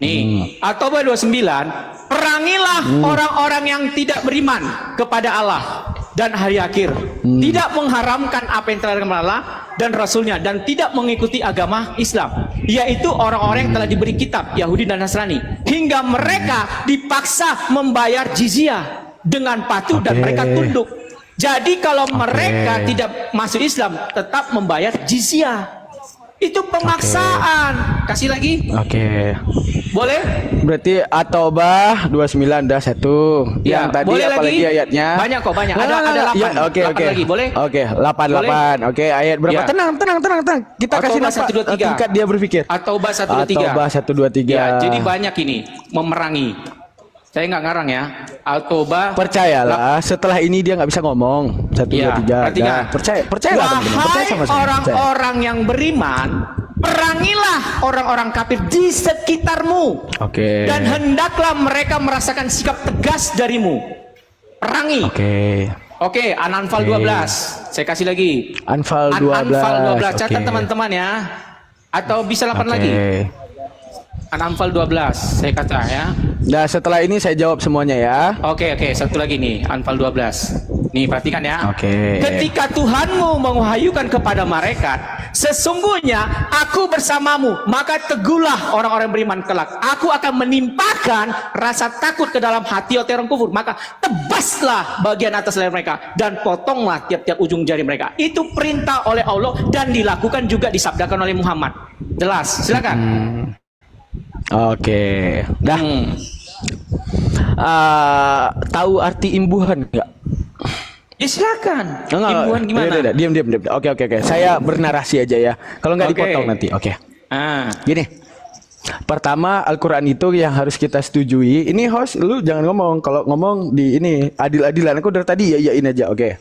Speaker 4: Nih, Al-Taubah 29, perangilah orang-orang yang tidak beriman kepada Allah dan hari akhir, tidak mengharamkan apa yang telah dilarang Allah dan Rasulnya, dan tidak mengikuti agama Islam, yaitu orang-orang yang telah diberi kitab Yahudi dan Nasrani, hingga mereka dipaksa membayar jizyah dengan patuh dan mereka tunduk. Jadi kalau mereka tidak masuk Islam, tetap membayar jizyah. Itu pemaksaan. Kasih lagi.
Speaker 2: Oke.
Speaker 4: Boleh?
Speaker 2: Berarti At-Taubah 29 dah satu.
Speaker 4: Ya,
Speaker 2: Yang tadi
Speaker 4: boleh
Speaker 2: apalagi
Speaker 4: lagi?
Speaker 2: ayatnya?
Speaker 4: Banyak kok, banyak. Ada
Speaker 2: Nah,
Speaker 4: 8.
Speaker 2: ya, oke.
Speaker 4: 8 lagi, boleh?
Speaker 2: Oke, 8. Oke, ayat berapa?
Speaker 4: Ya.
Speaker 2: Tenang. Kita kasih
Speaker 4: At-Taubah
Speaker 2: nampak
Speaker 4: 1, 2, 3.
Speaker 2: tingkat dia berpikir.
Speaker 4: At-Taubah 1, 2, 3.
Speaker 2: At-Taubah 1, 2, 3.
Speaker 4: Ya, jadi banyak ini memerangi. Saya nggak ngarang ya. At-Taubah.
Speaker 2: Percayalah, setelah ini dia nggak bisa ngomong. 1,
Speaker 4: Ya,
Speaker 2: 2, 3.
Speaker 4: perhatikan.
Speaker 2: Dah. Percayalah teman-teman. Percaya
Speaker 4: Wahai
Speaker 2: sama saya.
Speaker 4: orang-orang yang beriman, perangilah orang-orang kafir di sekitarmu.
Speaker 2: Oke.
Speaker 4: Dan hendaklah mereka merasakan sikap tegas darimu. Perangi. Oke, An-Anfal 12. Saya kasih lagi.
Speaker 2: Anfal 12.
Speaker 4: An-Anfal 12. Catat
Speaker 2: Oke.
Speaker 4: teman-teman ya. Atau bisa 8 lagi. An-Anfal 12. Saya kata ya.
Speaker 2: Nah, setelah ini saya jawab semuanya ya.
Speaker 4: Oke, satu lagi nih, Anfal 12. Nih, perhatikan ya.
Speaker 2: Oke.
Speaker 4: Ketika Tuhanmu mengwahyukan kepada mereka, sesungguhnya aku bersamamu, maka teguhlah orang-orang beriman kelak. Aku akan menimpakan rasa takut ke dalam hati orang kufur, maka tebaslah bagian atas leher mereka dan potonglah tiap-tiap ujung jari mereka. Itu perintah oleh Allah dan dilakukan juga disabdakan oleh Muhammad. Jelas, silakan.
Speaker 2: Oke. Dah. Tahu arti imbuhan nggak?
Speaker 4: Ya silakan.
Speaker 2: Enggak,
Speaker 4: Imbuhan gimana?
Speaker 2: Udah, diam. Oke. Saya bernarasi aja ya. Kalau nggak
Speaker 4: Oke.
Speaker 2: dipotong nanti. Oke.
Speaker 4: Gini.
Speaker 2: Pertama, Al-Quran itu yang harus kita setujui. Ini host, lu jangan ngomong. Kalau ngomong di ini adil-adilan, aku dari tadi iyain aja. Oke.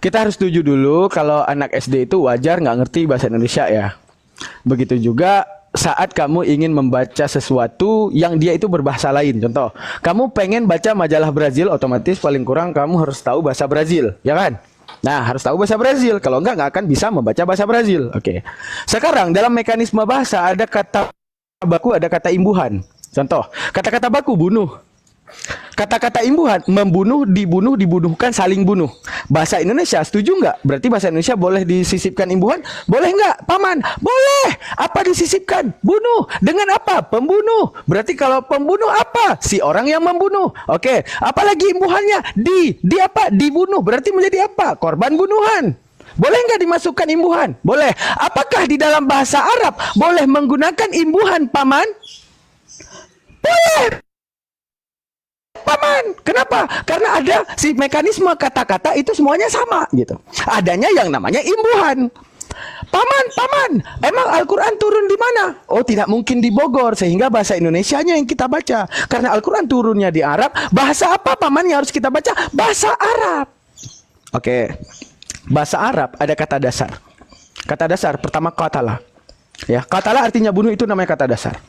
Speaker 2: Kita harus setuju dulu kalau anak SD itu wajar nggak ngerti bahasa Indonesia ya. Begitu juga saat kamu ingin membaca sesuatu yang dia itu berbahasa lain. Contoh, kamu pengen baca majalah Brazil, otomatis paling kurang kamu harus tahu bahasa Brazil, ya kan? Nah, harus tahu bahasa Brazil. Kalau nggak akan bisa membaca bahasa Brazil. Oke. Sekarang dalam mekanisme bahasa ada kata baku, ada kata imbuhan. Contoh, kata-kata baku bunuh. Kata-kata imbuhan membunuh, dibunuh, dibunuhkan, saling bunuh. Bahasa Indonesia setuju nggak? Berarti bahasa Indonesia boleh disisipkan imbuhan? Boleh nggak, Paman? Boleh. Apa disisipkan? Bunuh. Dengan apa? Pembunuh. Berarti kalau pembunuh apa? Si orang yang membunuh. Oke. Apalagi imbuhannya? Di apa? Dibunuh. Berarti menjadi apa? Korban bunuhan. Boleh nggak dimasukkan imbuhan? Boleh. Apakah di dalam bahasa Arab boleh menggunakan imbuhan, Paman? Boleh. Paman, kenapa? Karena ada si mekanisme kata-kata itu semuanya sama gitu. Adanya yang namanya imbuhan. Paman, emang Al-Quran turun di mana? Oh, tidak mungkin di Bogor, sehingga bahasa Indonesianya yang kita baca. Karena Al-Quran turunnya di Arab, bahasa apa Paman yang harus kita baca? Bahasa Arab. Oke. Bahasa Arab ada kata dasar. Kata dasar pertama qatala. Ya, qatala artinya bunuh, itu namanya kata dasar.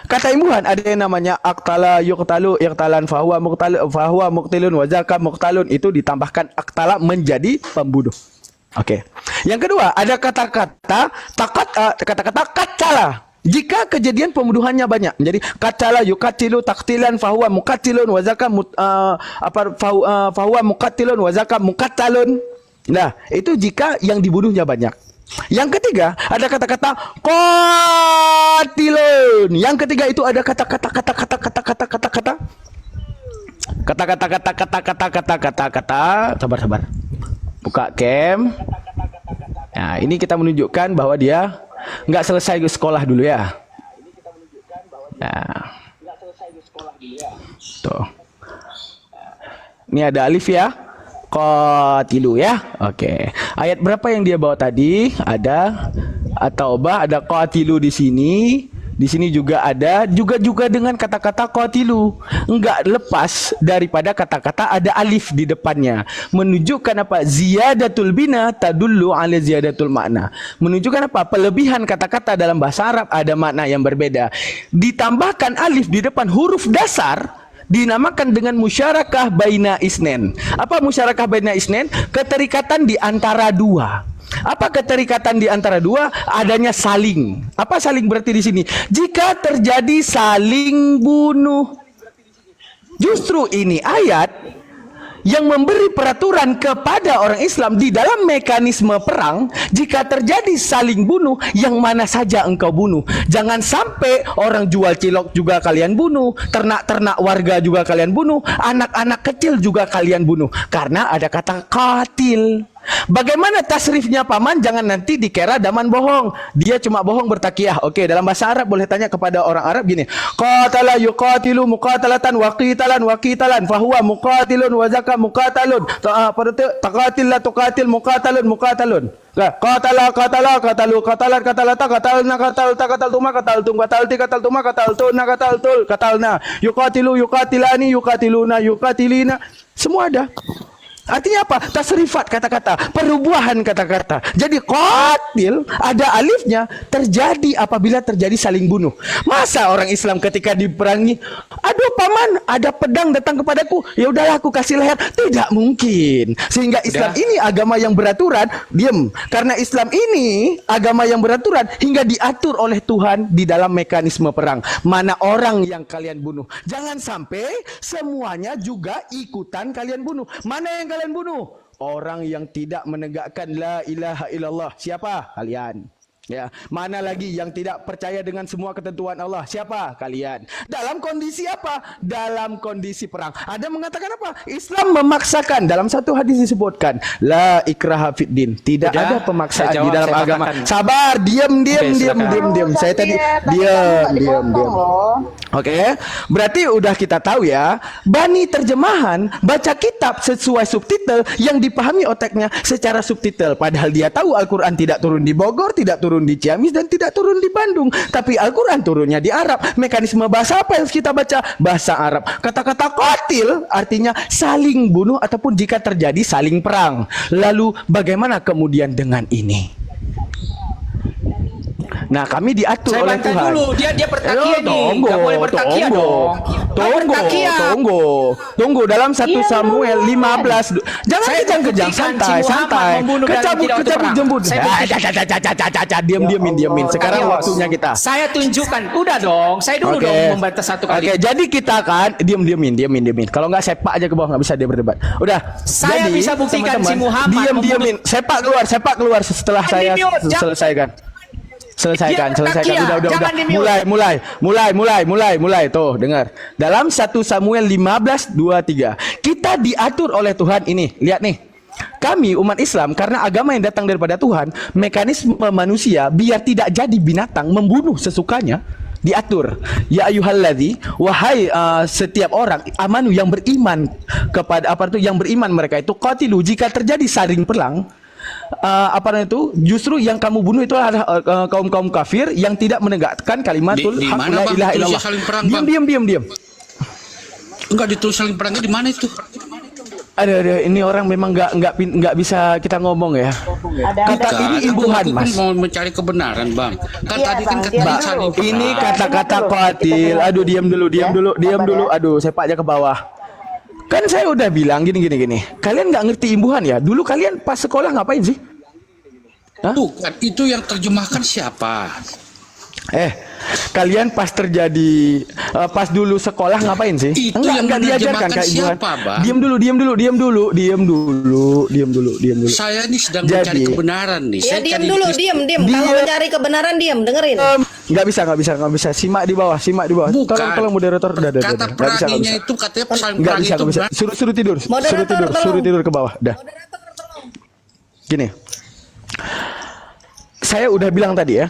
Speaker 2: Kata imbuhan ada yang namanya aqtala yuqtalu iqtalan fahuwa muqtilun wa zaka muqtalun, itu ditambahkan aqtala menjadi pembunuh. Oke. Yang kedua ada kata-kata kata-kata qatala. Jika kejadian pembunuhannya banyak, jadi qatala yuqatilu taqtilan fahuwa muqatilun wa zaka fahuwa muqatilun wa zaka muqatalun. Nah, itu jika yang dibunuhnya banyak. Yang ketiga ada kata-kata qatilun. Yang ketiga itu ada kata-kata sabar. Buka cam. Nah, ini kita menunjukkan bahwa dia nggak selesai sekolah dulu ya. Nah, tuh. Ini ada alif ya. Qatilu ya. Oke. Ayat berapa yang dia bawa tadi? Ada At-Taubah, ada qatilu di sini Di sini juga ada juga dengan kata-kata qatilu. Enggak lepas daripada kata-kata ada alif di depannya. Menunjukkan apa? Ziyadatul bina tadullu ala ziyadatul makna. Menunjukkan apa? Pelebihan kata-kata dalam bahasa Arab ada makna yang berbeda. Ditambahkan alif di depan huruf dasar dinamakan dengan musyarakah baina isnen. Apa musyarakah baina isnen? Keterikatan di antara dua. Apa keterikatan di antara dua? Adanya saling. Apa saling berarti di sini? Jika terjadi saling bunuh. Justru ini ayat yang memberi peraturan kepada orang Islam di dalam mekanisme perang. Jika terjadi saling bunuh, yang mana saja engkau bunuh. Jangan sampai orang jual cilok juga kalian bunuh, ternak-ternak warga juga kalian bunuh, anak-anak kecil juga kalian bunuh, karena ada kata qatil. Bagaimana tasrifnya paman? Jangan nanti dikira daman bohong. Dia cuma bohong bertakiyah. Oke, dalam bahasa Arab boleh tanya kepada orang Arab gini. Qatala yuqatilu muqatalatan wa qitalan fahuwa muqatilun wa zaka muqatalun. Taqatil la tuqatil muqatalun. Qatala qatalna yuqatilu yuqatilani yuqatiluna yuqatilina. Semua ada. Artinya apa? Tasrifat kata-kata, perubahan kata-kata. Jadi qatil ada alifnya terjadi apabila terjadi saling bunuh. Masa orang Islam ketika diperangi, aduh paman, ada pedang datang kepadaku, ya udahlah aku kasih leher. Tidak mungkin. Sehingga Islam ini agama yang beraturan. Diam. Karena Islam ini agama yang beraturan hingga diatur oleh Tuhan di dalam mekanisme perang. Mana orang yang kalian bunuh. Jangan sampai semuanya juga ikutan kalian bunuh. Mana yang kalian bunuh? Orang yang tidak menegakkan la ilaha illallah. Siapa? Kalian. Ya, mana lagi yang tidak percaya dengan semua ketentuan Allah? Siapa? Kalian. Dalam kondisi apa? Dalam kondisi perang. Ada mengatakan apa? Islam memaksakan. Dalam satu hadis disebutkan la ikraha fid din. Tidak ada pemaksaan di dalam agama. Sabar, diam. Saya tadi diam. Oke. Berarti udah kita tahu ya. Bani terjemahan baca kitab sesuai subtitle yang dipahami otaknya secara subtitle. Padahal dia tahu Al-Quran tidak turun di Bogor, tidak turun di Ciamis, dan tidak turun di Bandung. Tapi Al-Quran turunnya di Arab. Mekanisme bahasa apa yang kita baca? Bahasa Arab. Kata-kata qatil artinya saling bunuh ataupun jika terjadi saling perang. Lalu bagaimana kemudian dengan ini? Nah, kami diatur
Speaker 4: Saya
Speaker 2: oleh
Speaker 4: bantah
Speaker 2: Tuhan.
Speaker 4: dulu, dia bertakiyah nih. Nggak boleh bertakiyah dong.
Speaker 2: Tunggu dalam 1 Samuel 15. Jangan kejang-kejang, santai. Kecabut jembut. Diamin. Sekarang waktunya kita.
Speaker 4: Saya tunjukkan. Udah dong. Saya dulu dong membantah satu kali.
Speaker 2: Oke, jadi kita kan diamin. Kalau nggak sepak aja ke bawah, nggak bisa dia berdebat. Udah.
Speaker 4: Saya bisa buktikan si Muhammad
Speaker 2: diamin. Sepak keluar setelah saya selesaikan. Selesaikan. Udah. Mulai. Tuh, dengar. Dalam 1 Samuel 15:23. Kita diatur oleh Tuhan ini. Lihat nih. Kami umat Islam karena agama yang datang daripada Tuhan, mekanisme manusia biar tidak jadi binatang membunuh sesukanya diatur. Ya ayyuhalladzi, wahai setiap orang amanu yang beriman kepada yang beriman mereka itu qatilu jika terjadi saling perang. Justru yang kamu bunuh itu adalah kaum kafir yang tidak menegakkan kalimatul haq la ilaha illallah. Diam.
Speaker 7: Enggak ditulis saling perangnya di mana itu?
Speaker 2: Ada ini orang memang nggak bisa kita ngomong ya. Kata ini imbuhan mas.
Speaker 7: Mau mencari kebenaran bang. Kan tadi kan
Speaker 2: saling perang. Ini kata-kata qatil. Aduh diam dulu. Aduh sepak aja ke bawah. Kan saya udah bilang gini. Kalian nggak ngerti imbuhan ya? Dulu kalian pas sekolah ngapain sih? Hah?
Speaker 7: Bukan, itu yang terjemahkan siapa?
Speaker 2: Kalian pas pas dulu sekolah ngapain sih?
Speaker 7: Itu
Speaker 2: enggak diajarkan kayak imbuhan.
Speaker 7: Bang?
Speaker 2: Diam dulu.
Speaker 7: Saya ini sedang mencari kebenaran nih.
Speaker 6: Ya diam dulu. Kalau mencari kebenaran diam, dengerin.
Speaker 2: Nggak bisa. Simak di bawah.
Speaker 7: Bukan.
Speaker 2: Tolong moderator.
Speaker 7: Kata peranginya itu katanya pesan perang itu.
Speaker 2: Suruh tidur. Suruh tidur ke bawah. Dah. Gini. Saya udah bilang tadi ya.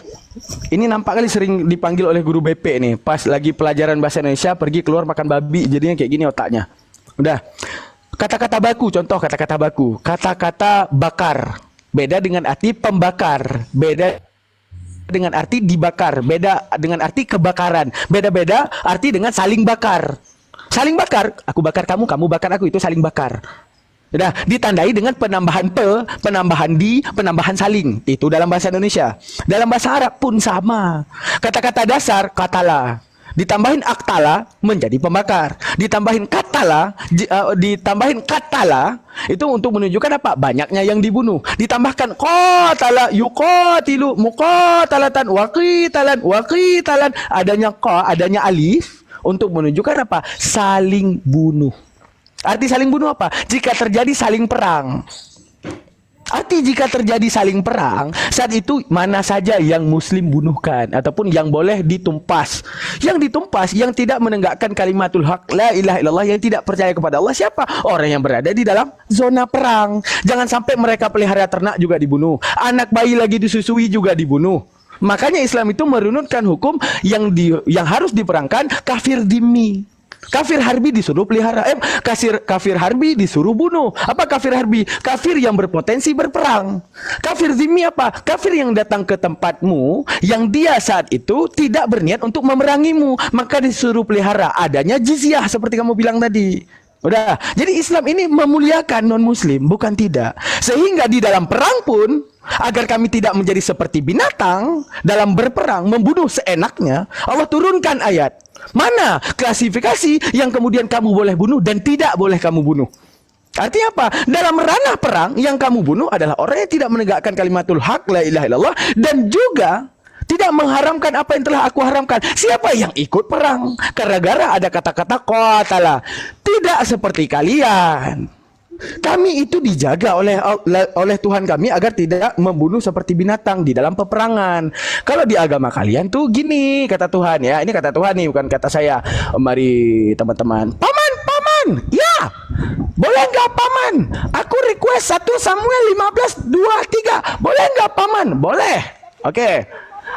Speaker 2: Ini nampak kali sering dipanggil oleh guru BP nih. Pas lagi pelajaran bahasa Indonesia pergi keluar makan babi, jadinya kayak gini otaknya. Udah. Kata-kata baku, contoh kata-kata baku. Kata-kata bakar. Beda dengan arti pembakar. Beda dengan arti dibakar, beda dengan arti kebakaran, beda-beda arti dengan saling bakar. Saling bakar, aku bakar kamu, kamu bakar aku, itu saling bakar. Sudah ditandai dengan penambahan penambahan penambahan saling. Itu dalam bahasa Indonesia. Dalam bahasa Arab pun sama. Kata-kata dasar katala, ditambahin aktala menjadi pembakar. Ditambahin katala, itu untuk menunjukkan apa? Banyaknya yang dibunuh. Ditambahkan qatala yuqatilu muqatalatan waqitalan, adanya adanya alif untuk menunjukkan apa? Saling bunuh. Arti saling bunuh apa? Jika terjadi saling perang. Arti jika terjadi saling perang, saat itu mana saja yang muslim bunuhkan ataupun yang boleh ditumpas. Yang ditumpas, yang tidak menegakkan kalimatul haq, la ilaha illallah, yang tidak percaya kepada Allah, siapa? Orang yang berada di dalam zona perang. Jangan sampai mereka pelihara ternak juga dibunuh. Anak bayi lagi disusui juga dibunuh. Makanya Islam itu merunutkan hukum yang harus diperangkan kafir dhimmi. Kafir harbi disuruh pelihara, kafir harbi disuruh bunuh. Apa kafir harbi? Kafir yang berpotensi berperang. Kafir zimmi apa? Kafir yang datang ke tempatmu, yang dia saat itu tidak berniat untuk memerangimu, maka disuruh pelihara. Adanya jizyah seperti kamu bilang tadi. Udah. Jadi Islam ini memuliakan non-muslim, bukan tidak. Sehingga di dalam perang pun, agar kami tidak menjadi seperti binatang dalam berperang, membunuh seenaknya, Allah turunkan ayat. Mana klasifikasi yang kemudian kamu boleh bunuh dan tidak boleh kamu bunuh? Artinya apa? Dalam ranah perang yang kamu bunuh adalah orang yang tidak menegakkan kalimatul haq, la ilaha illallah, dan juga tidak mengharamkan apa yang telah aku haramkan. Siapa yang ikut perang? Gara-gara ada kata-kata qatala. Tidak seperti kalian. Kami itu dijaga oleh Tuhan kami agar tidak membunuh seperti binatang di dalam peperangan. Kalau di agama kalian tuh gini, kata Tuhan ya. Ini kata Tuhan nih, bukan kata saya. Mari teman-teman. Paman, ya. Boleh nggak paman? Aku request 1 Samuel 15:2-3. Boleh nggak paman? Boleh. Oke.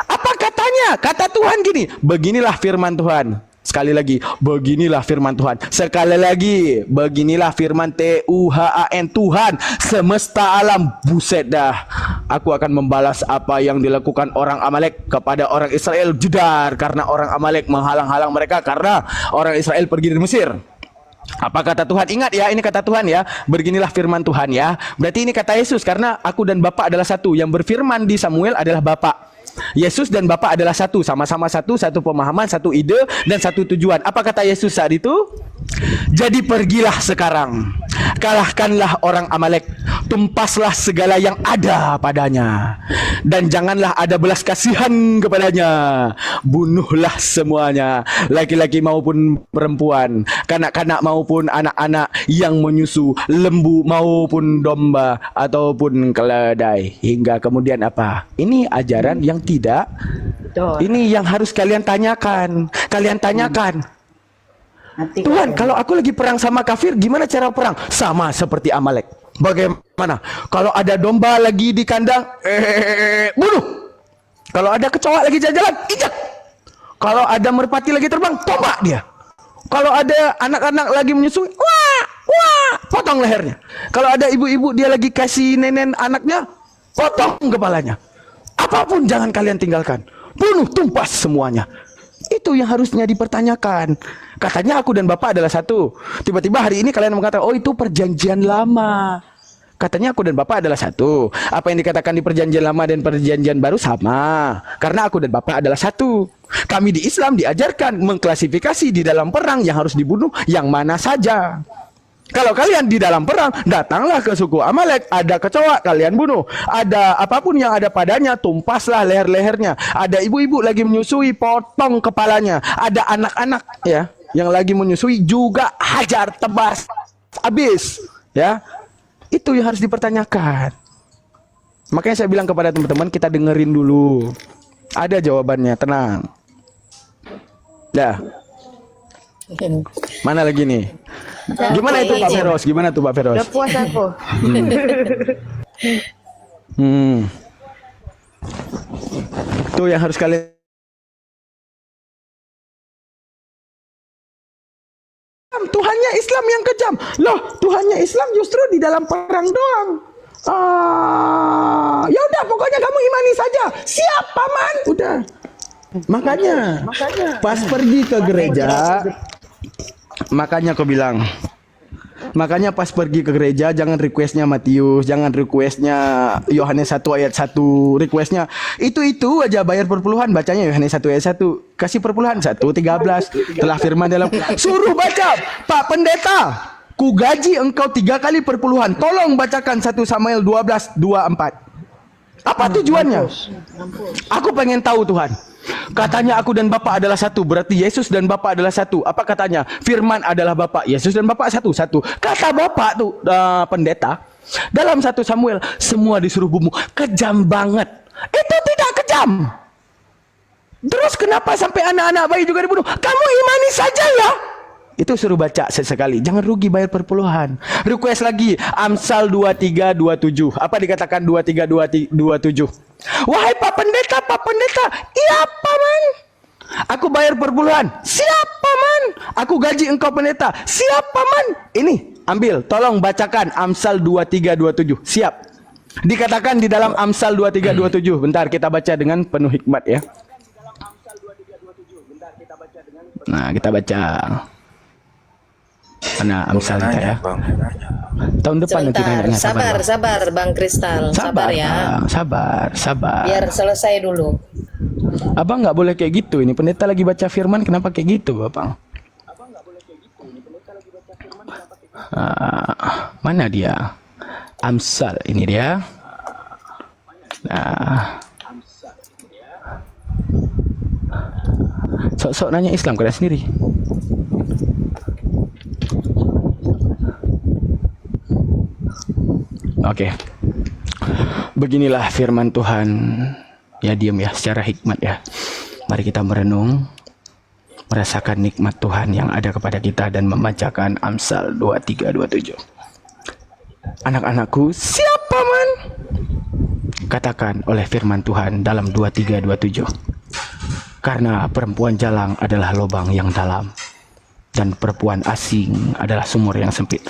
Speaker 2: Apa katanya? Kata Tuhan gini. Beginilah firman Tuhan. Sekali lagi, beginilah firman Tuhan. Sekali lagi, beginilah firman Tuhan, Tuhan semesta alam. Buset dah. Aku akan membalas apa yang dilakukan orang Amalek kepada orang Israel. Jedar, karena orang Amalek menghalang-halang mereka karena orang Israel pergi dari Mesir. Apa kata Tuhan? Ingat ya, ini kata Tuhan ya. Beginilah firman Tuhan ya. Berarti ini kata Yesus, karena aku dan Bapa adalah satu. Yang berfirman di Samuel adalah Bapa. Yesus dan Bapa adalah satu, sama-sama satu pemahaman, satu ide, dan satu tujuan. Apa kata Yesus saat itu? Jadi pergilah sekarang, kalahkanlah orang Amalek, tumpaslah segala yang ada padanya, dan janganlah ada belas kasihan kepadanya. Bunuhlah semuanya, laki-laki maupun perempuan, kanak-kanak maupun anak-anak yang menyusu, lembu maupun domba ataupun keledai. Hingga kemudian apa? Ini ajaran yang tidak.
Speaker 5: Betul.
Speaker 2: Ini yang harus kalian tanyakan. Kalian tanyakan. Tuhan, kalau aku lagi perang sama kafir, gimana cara perang? Sama seperti Amalek. Bagaimana? Kalau ada domba lagi di kandang, bunuh. Kalau ada kecoa lagi jalan-jalan, injak. Kalau ada merpati lagi terbang, tombak dia. Kalau ada anak-anak lagi menyusui, wah, potong lehernya. Kalau ada ibu-ibu dia lagi kasih nenek anaknya, potong kepalanya. Apapun jangan kalian tinggalkan. Bunuh, tumpas semuanya. Itu yang harusnya dipertanyakan. Katanya aku dan Bapak adalah satu. Tiba-tiba hari ini kalian mengatakan, oh itu perjanjian lama. Katanya aku dan Bapak adalah satu. Apa yang dikatakan di perjanjian lama dan perjanjian baru sama. Karena aku dan Bapak adalah satu. Kami di Islam diajarkan mengklasifikasi di dalam perang yang harus dibunuh yang mana saja. Kalau kalian di dalam perang, datanglah ke suku Amalek, ada kecoa, kalian bunuh. Ada apapun yang ada padanya, tumpaslah leher-lehernya. Ada ibu-ibu lagi menyusui, potong kepalanya. Ada anak-anak ya yang lagi menyusui juga hajar, tebas, habis. Ya, itu yang harus dipertanyakan. Makanya saya bilang kepada teman-teman, kita dengerin dulu. Ada jawabannya, tenang. Dah. Mana lagi nih? Gimana itu Pak Feros? Gimana tuh Pak Feros?
Speaker 5: Udah puas aku.
Speaker 2: Tuh yang harus kalian. Tuhannya Islam yang kejam. Loh, Tuhannya Islam justru di dalam perang doang. Ya udah, pokoknya kamu imani saja. Siap, paman. Udah. Makanya pas pergi ke gereja, makanya aku bilang, makanya pas pergi ke gereja jangan requestnya Matius, jangan requestnya Yohanes 1 ayat 1, requestnya itu aja bayar perpuluhan, bacanya Yohanes 1 ayat 1, kasih perpuluhan 1:13. Telah firman dalam, suruh baca, Pak Pendeta, ku gaji engkau 3 kali perpuluhan, tolong bacakan 1 Samuel 12:24. Apa tujuannya? Aku pengen tahu Tuhan. Katanya aku dan Bapa adalah satu, berarti Yesus dan Bapa adalah satu. Apa katanya? Firman adalah Bapa, Yesus dan Bapa satu. Kata Bapa tuh pendeta dalam 1 Samuel, semua disuruh bunuh. Kejam banget. Itu tidak kejam. Terus kenapa sampai anak-anak bayi juga dibunuh? Kamu imani saja ya. Itu suruh baca sesekali. Jangan rugi bayar perpuluhan. Request lagi Amsal 23:27. Apa dikatakan 23:27? Wahai Pak Pendeta, iya paman. Aku bayar perpuluhan. Siap paman. Aku gaji engkau pendeta. Siap paman. Ini ambil, tolong bacakan Amsal 23:27. Siap. Dikatakan di dalam Amsal 23:27. Bentar kita baca dengan penuh hikmat ya. Nah, kita baca. Mana Amsal kita ya? Tahun depan nanti nanya.
Speaker 6: Sabar Bang Kristal. Sabar ya.
Speaker 2: Bang. Sabar.
Speaker 6: Biar selesai dulu.
Speaker 2: Abang nggak boleh kayak gitu. Ini pendeta lagi baca firman, kenapa kayak gitu, Bapak? Mana dia? Amsal, ini dia. Nah. Sok-sok nanya Islam kada sendiri. Oke. Beginilah firman Tuhan. Ya diam ya, secara hikmat ya. Mari kita merenung, merasakan nikmat Tuhan yang ada kepada kita dan membacakan Amsal 23:27. Anak-anakku, siap paman. Katakan oleh firman Tuhan dalam 23:27. Karena perempuan jalang adalah lubang yang dalam dan perempuan asing adalah sumur yang sempit.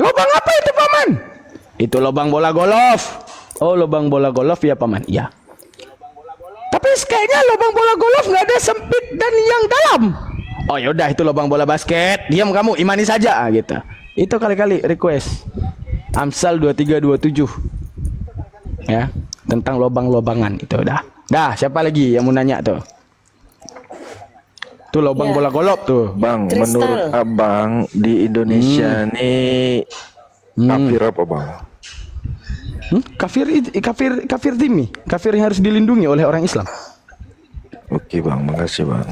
Speaker 2: Lubang apa itu paman? Itu lubang bola golf. Oh, lubang bola golf ya paman. Iya. Tapi kayaknya lubang bola golf nggak ada sempit dan yang dalam. Oh yaudah, itu lubang bola basket. Diam kamu, imani saja gitu. Itu kali-kali request Amsal 23:27 ya, tentang lubang-lubangan itu udah. Dah, siapa lagi yang mau nanya tuh? Tuh lubang bola golf tuh.
Speaker 8: Bang,
Speaker 6: Kristal.
Speaker 8: menurut abang di Indonesia nih kafir apa bang?
Speaker 2: Kafir zimmi, kafir yang harus dilindungi oleh orang Islam.
Speaker 8: Oke bang, makasih bang.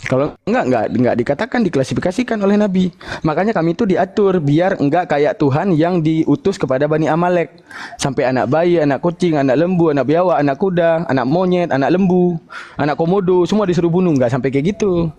Speaker 2: Kalau enggak dikatakan, diklasifikasikan oleh Nabi. Makanya kami itu diatur biar enggak kayak Tuhan yang diutus kepada Bani Amalek. Sampai anak bayi, anak kucing, anak lembu, anak biawak, anak kuda, anak monyet, anak lembu, anak komodo, semua disuruh bunuh. Enggak sampai kayak gitu.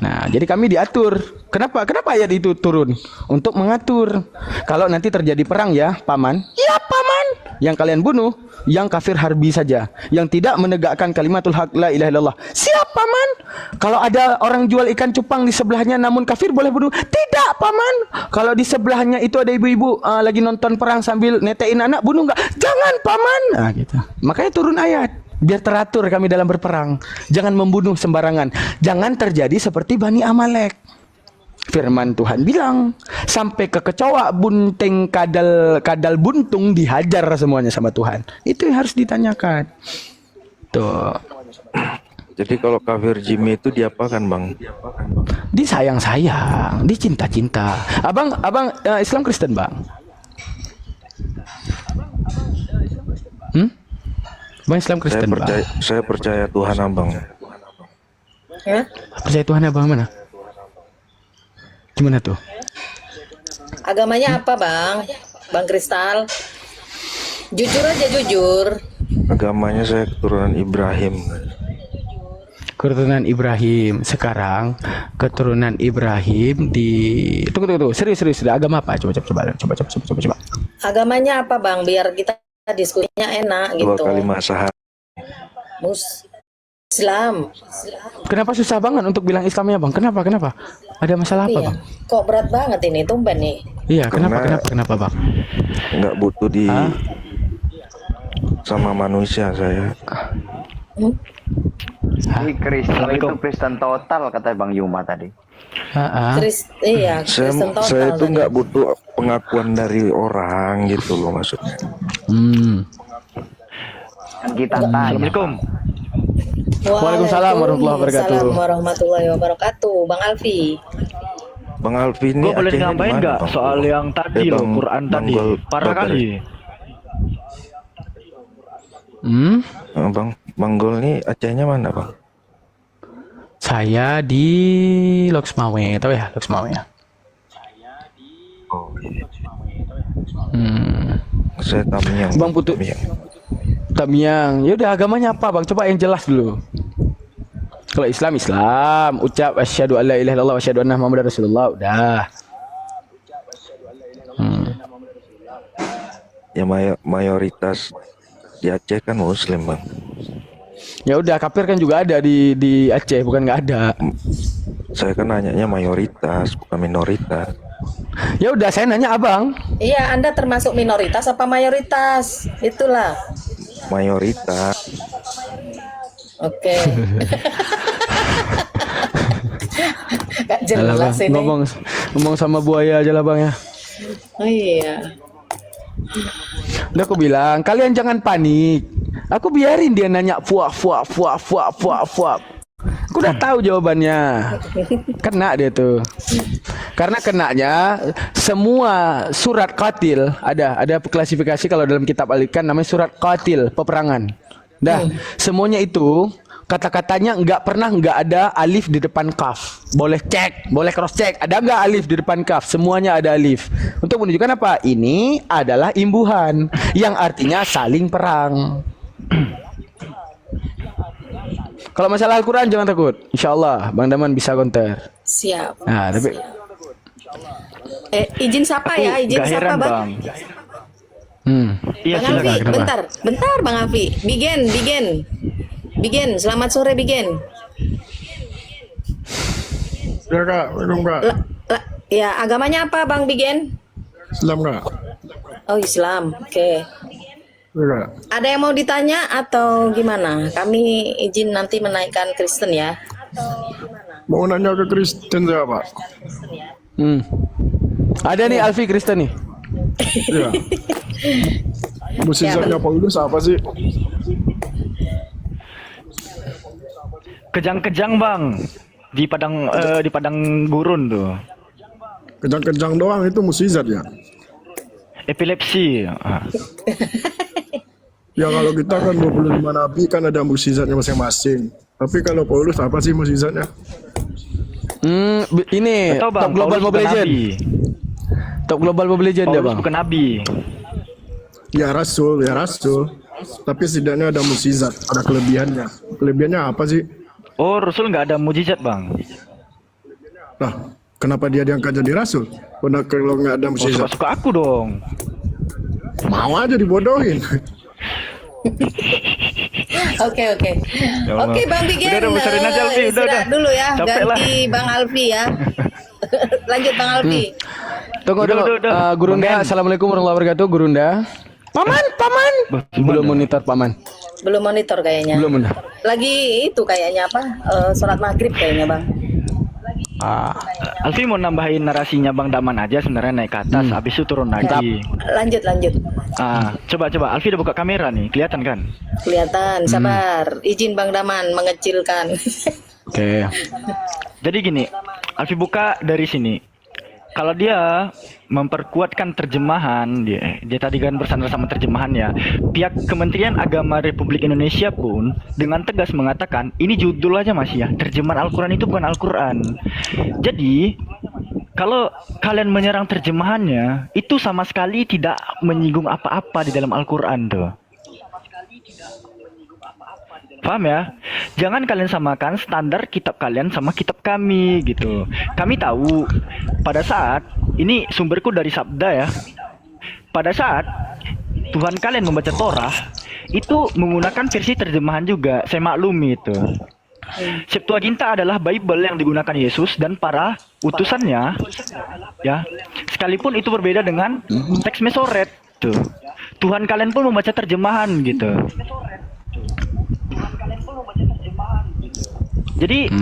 Speaker 2: Nah, jadi kami diatur. Kenapa ayat itu turun? Untuk mengatur. Kalau nanti terjadi perang ya, paman. Ya, paman. Yang kalian bunuh, yang kafir harbi saja. Yang tidak menegakkan kalimatul haq la ilaha illallah. Siap, paman. Kalau ada orang jual ikan cupang di sebelahnya namun kafir, boleh bunuh? Tidak, paman. Kalau di sebelahnya itu ada ibu-ibu lagi nonton perang sambil netein anak, bunuh enggak? Jangan, paman. Nah, gitu. Makanya turun ayat. Biar teratur kami dalam berperang. Jangan membunuh sembarangan. Jangan terjadi seperti Bani Amalek. Firman Tuhan bilang, sampai ke kecoa, bunting, kadal buntung dihajar semuanya sama Tuhan. Itu yang harus ditanyakan. Tuh.
Speaker 8: Jadi kalau kafir Jimmy itu diapakan bang?
Speaker 2: Disayang-sayang, dicinta-cinta. Abang Islam Kristen bang? Bang Islam Kristen bang?
Speaker 8: Saya percaya Tuhan abang.
Speaker 6: Ya?
Speaker 2: Percaya Tuhan abang mana? Gimana tuh?
Speaker 6: Agamanya apa bang? Bang Kristal? Jujur aja jujur.
Speaker 8: Agamanya saya keturunan Ibrahim.
Speaker 2: Keturunan Ibrahim. Sekarang keturunan Ibrahim di tunggu serius agama apa? Coba.
Speaker 6: Agamanya apa bang? Biar kita diskusinya enak
Speaker 8: 2
Speaker 6: gitu.
Speaker 8: kalimat sehari.
Speaker 6: Islam.
Speaker 2: Kenapa susah banget untuk bilang Islamnya bang? Kenapa? Ada masalah apa
Speaker 6: Iya.
Speaker 2: bang?
Speaker 6: Kok berat banget ini, tumben nih.
Speaker 2: Iya,
Speaker 8: Karena-
Speaker 2: kenapa bang?
Speaker 8: Nggak butuh sama manusia saya.
Speaker 3: Ini Kristen itu Kristen total kata Bang Yuma tadi.
Speaker 6: Iya,
Speaker 8: Saya
Speaker 6: Kristen total
Speaker 8: saya itu
Speaker 6: tadi.
Speaker 8: nggak butuh pengakuan dari orang gitu loh maksudnya.
Speaker 3: Kan kita tanya.
Speaker 4: Assalamualaikum.
Speaker 2: Waalaikumsalam warahmatullahi wabarakatuh.
Speaker 6: Waalaikumsalam warahmatullahi wabarakatuh. Bang Alfi.
Speaker 8: Bang Alfi ini
Speaker 9: Gue boleh
Speaker 8: Acehnya
Speaker 9: nambahin
Speaker 8: di mana,
Speaker 9: nggak
Speaker 8: Bang?
Speaker 9: soal yang tadi loh,
Speaker 8: Bang-
Speaker 9: Quran
Speaker 8: Bang
Speaker 9: tadi,
Speaker 8: Gol-
Speaker 9: parah
Speaker 8: Babar.
Speaker 9: kali.
Speaker 8: Bang Gol ini Acehnya mana Bang?
Speaker 2: Saya di Loksmawe, tahu ya Loksmawe ya?
Speaker 8: Saya Tamiang.
Speaker 2: Bang Putu.
Speaker 8: Tamiang.
Speaker 2: Tamiang. Ya udah agamanya apa bang? Coba yang jelas dulu. Kalau Islam, ucap asyhadu alla ilaha illallah wa asyhadu anna muhammadar rasulullah, udah.
Speaker 8: Ya mayoritas di Aceh kan Muslim Bang.
Speaker 2: Ya udah, kafir kan juga ada di Aceh, bukan nggak ada.
Speaker 8: Saya kan nanyanya mayoritas bukan minoritas.
Speaker 2: Ya udah, saya nanya abang.
Speaker 6: Iya, Anda termasuk minoritas apa mayoritas? Itulah.
Speaker 8: Mayoritas.
Speaker 6: Oke. Gak
Speaker 2: Alah,
Speaker 6: jelas
Speaker 2: bang,
Speaker 6: ini.
Speaker 2: ngomong sama buaya aja lah bang ya.
Speaker 6: Oh iya.
Speaker 2: Udah aku bilang, kalian jangan panik. Aku biarin dia nanya fuak. Aku udah tahu jawabannya. Kena dia tuh. Karena kenanya semua surat qatil ada klasifikasi kalau dalam kitab Al-Ikan namanya surat qatil, peperangan. Dah, semuanya itu kata-katanya nggak ada alif di depan kaf. Boleh cek, boleh cross check. Ada nggak alif di depan kaf? Semuanya ada alif. Untuk menunjukkan apa? Ini adalah imbuhan yang artinya saling perang. Kalau masalah Al-Quran jangan takut. Insya Allah Bang Daman bisa counter.
Speaker 6: Siap.
Speaker 2: Nah, tapi
Speaker 6: Izin sapa ya? Izin
Speaker 9: Gak
Speaker 6: sapa
Speaker 9: heran
Speaker 6: Bang?
Speaker 9: Bang. Iya
Speaker 6: Bang Alfi,
Speaker 9: silakan.
Speaker 6: bentar Bang Alfi. Bigen, selamat sore Bigen.
Speaker 10: Ya kak, minum kak.
Speaker 6: Ya, agamanya apa Bang Bigen?
Speaker 10: Islam kak.
Speaker 6: Oh Islam, oke.
Speaker 10: Ya kak.
Speaker 6: Ada yang mau ditanya atau gimana? Kami izin nanti menaikkan Kristen ya.
Speaker 10: Mau nanya ke Kristen saya pak.
Speaker 2: ada nih Alfi Kristen nih.
Speaker 10: Iya. Musisatnya Paulus apa sih?
Speaker 9: Kejang-kejang Bang di padang gurun tuh.
Speaker 10: Kejang-kejang doang itu musisat ya.
Speaker 9: Epilepsi.
Speaker 10: Ya kalau kita kan 25 nabi kan ada musisatnya masing-masing. Tapi kalau Paulus apa sih musisatnya?
Speaker 2: Ini
Speaker 9: Atau Bang,
Speaker 2: Top Global
Speaker 9: Paulus
Speaker 2: Mobile
Speaker 9: bukan
Speaker 2: Legend.
Speaker 9: nabi.
Speaker 2: Top Global Mobile Legend ya
Speaker 9: Paulus
Speaker 2: bang.
Speaker 9: bukan nabi.
Speaker 10: Ya rasul. Tapi setidaknya ada musisat, ada kelebihannya. Kelebihannya apa sih?
Speaker 9: Oh, Rasul nggak ada mujizat Bang.
Speaker 10: Nah, kenapa dia diangkat jadi rasul? Kalau nggak ada
Speaker 9: Oh,
Speaker 10: musisat,
Speaker 9: suka-suka aku dong.
Speaker 10: mau aja dibodohin.
Speaker 6: Oke.
Speaker 9: Ya Allah.
Speaker 6: Oke Bang Bigen,
Speaker 9: Udah, besarin aja, Alfi. Udah.
Speaker 6: istirahat dulu ya.
Speaker 9: Capek lah.
Speaker 6: Ganti Bang Alfi ya. Lanjut Bang Alfi.
Speaker 2: Tunggu.
Speaker 9: Udah.
Speaker 2: Gurunda,
Speaker 9: Bang En.
Speaker 2: assalamualaikum warahmatullahi wabarakatuh. Gurunda. Paman. Belum monitor paman.
Speaker 6: Belum monitor kayaknya.
Speaker 2: Belum benar.
Speaker 6: Lagi itu kayaknya apa? Sholat maghrib kayaknya Bang.
Speaker 9: Alfi mau nambahin narasinya Bang Daman aja sebenarnya naik ke atas, habis itu turun lagi.
Speaker 6: Lanjut.
Speaker 9: Coba Alfi udah buka kamera nih, kelihatan kan?
Speaker 6: Kelihatan, sabar. Izin Bang Daman mengecilkan.
Speaker 2: Oke.
Speaker 9: Jadi gini, Alfi buka dari sini. Kalau dia memperkuatkan terjemahan, dia tadi kan bersandar sama terjemahannya. Pihak Kementerian Agama Republik Indonesia pun dengan tegas mengatakan ini judul aja masih ya, terjemahan Al-Quran itu bukan Al-Quran. Jadi kalau kalian menyerang terjemahannya, itu sama sekali tidak menyinggung apa-apa di dalam Al-Quran tuh. Paham ya? Jangan kalian samakan standar kitab kalian sama kitab kami gitu. Kami tahu pada saat ini sumberku dari Sabda ya. Pada saat Tuhan kalian membaca Torah itu menggunakan versi terjemahan juga. Saya maklumi itu. Septuaginta adalah Bible yang digunakan Yesus dan para utusannya, ya, sekalipun itu berbeda dengan teks Mesoret, tuh. Tuhan kalian pun membaca terjemahan gitu. Jadi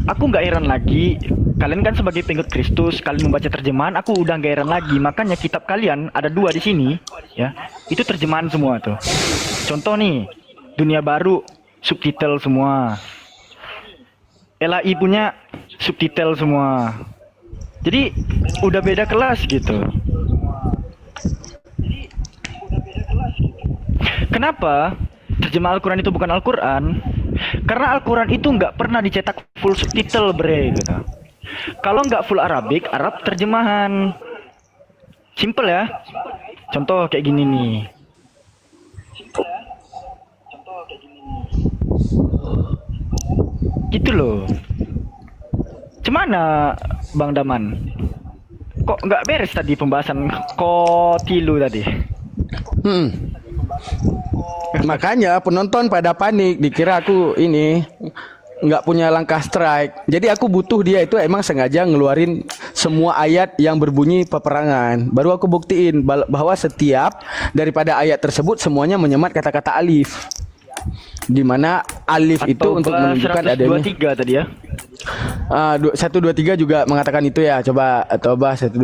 Speaker 9: aku nggak heran lagi. Kalian kan sebagai pengikut Kristus, kalian membaca terjemahan, aku udah nggak heran lagi. Makanya kitab kalian ada 2 di sini, ya, itu terjemahan semua tuh. Contoh nih, Dunia Baru subtitle semua. LAI punya subtitle semua. Jadi udah beda kelas gitu. Kenapa terjemah Al-Quran itu bukan Al-Quran? Karena Al-Quran itu nggak pernah dicetak full subtitle, bre, gitu. Kalau nggak full Arabic, Arab terjemahan. Simple ya. Contoh kayak gini nih. Gitu loh. Cemana Bang Daman? Kok nggak beres tadi pembahasan Kotilu tadi?
Speaker 2: Makanya penonton pada panik, dikira aku ini nggak punya langkah strike. Jadi aku butuh dia itu emang sengaja ngeluarin semua ayat yang berbunyi peperangan. Baru aku buktiin bahwa setiap daripada ayat tersebut semuanya menyemat kata-kata alif. Di mana alif itu untuk menunjukkan adanya
Speaker 9: 123 tadi ya.
Speaker 2: 123 juga mengatakan itu ya. Coba 123.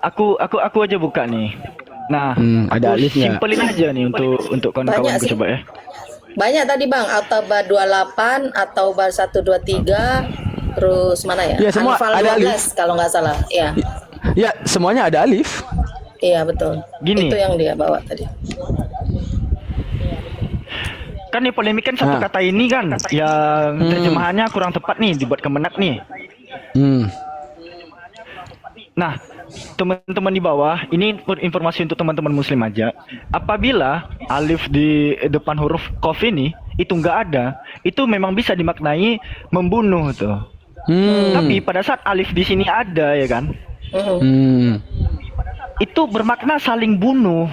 Speaker 9: Aku aja buka nih. Nah,
Speaker 2: ada alifnya.
Speaker 9: Simpelin aja nih untuk kawan-kawan coba ya.
Speaker 6: Banyak tadi Bang, At-Taubah 28, At-Taubah 123, terus mana ya?
Speaker 2: Ya, semua
Speaker 6: Anfal
Speaker 2: ada
Speaker 6: 12
Speaker 2: alif.
Speaker 6: kalau nggak salah. Ya.
Speaker 2: Ya, semuanya ada alif.
Speaker 6: Iya, betul.
Speaker 9: Gini.
Speaker 6: Itu yang dia bawa tadi.
Speaker 9: Kan nih polemik kan satu kata ini kan yang terjemahannya kurang tepat nih dibuat Kemenak nih. Nah, teman-teman di bawah, ini informasi untuk teman-teman muslim aja. Apabila alif di depan huruf qaf ini itu nggak ada, itu memang bisa dimaknai membunuh tuh. Tapi pada saat alif di sini ada ya kan, itu bermakna saling bunuh.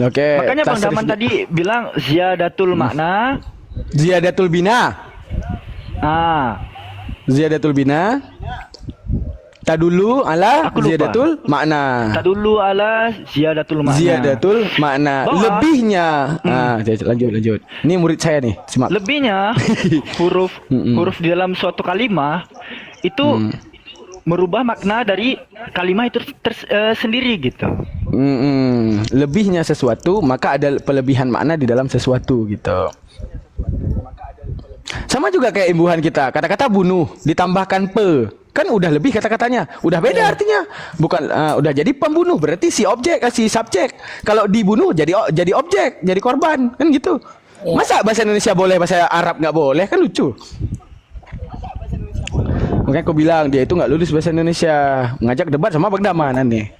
Speaker 2: Oke.
Speaker 9: Makanya Bang Daman tadi bilang ziyadatul makna,
Speaker 2: ziyadatul bina. Ziyadatul bina. Tadulu ala ziyadatul makna.
Speaker 9: Tadulu ala ziyadatul makna.
Speaker 2: Ziyadatul makna.
Speaker 9: Bahwa,
Speaker 2: lebihnya. Lanjut. Ini murid saya nih, simak.
Speaker 9: Lebihnya huruf di dalam suatu kalimat itu merubah makna dari kalimat itu sendiri gitu. Lebihnya
Speaker 2: sesuatu, maka ada pelebihan makna di dalam sesuatu gitu. Sama juga kayak imbuhan kita, kata-kata bunuh ditambahkan pe, kan udah lebih kata-katanya, udah beda artinya, bukan udah jadi pembunuh, berarti si objek si subjek. Kalau dibunuh jadi objek, jadi korban, kan gitu. Masa bahasa Indonesia boleh, bahasa Arab nggak boleh, kan lucu. Makanya aku bilang dia itu nggak lulus bahasa Indonesia, ngajak debat sama Bang Daman nih.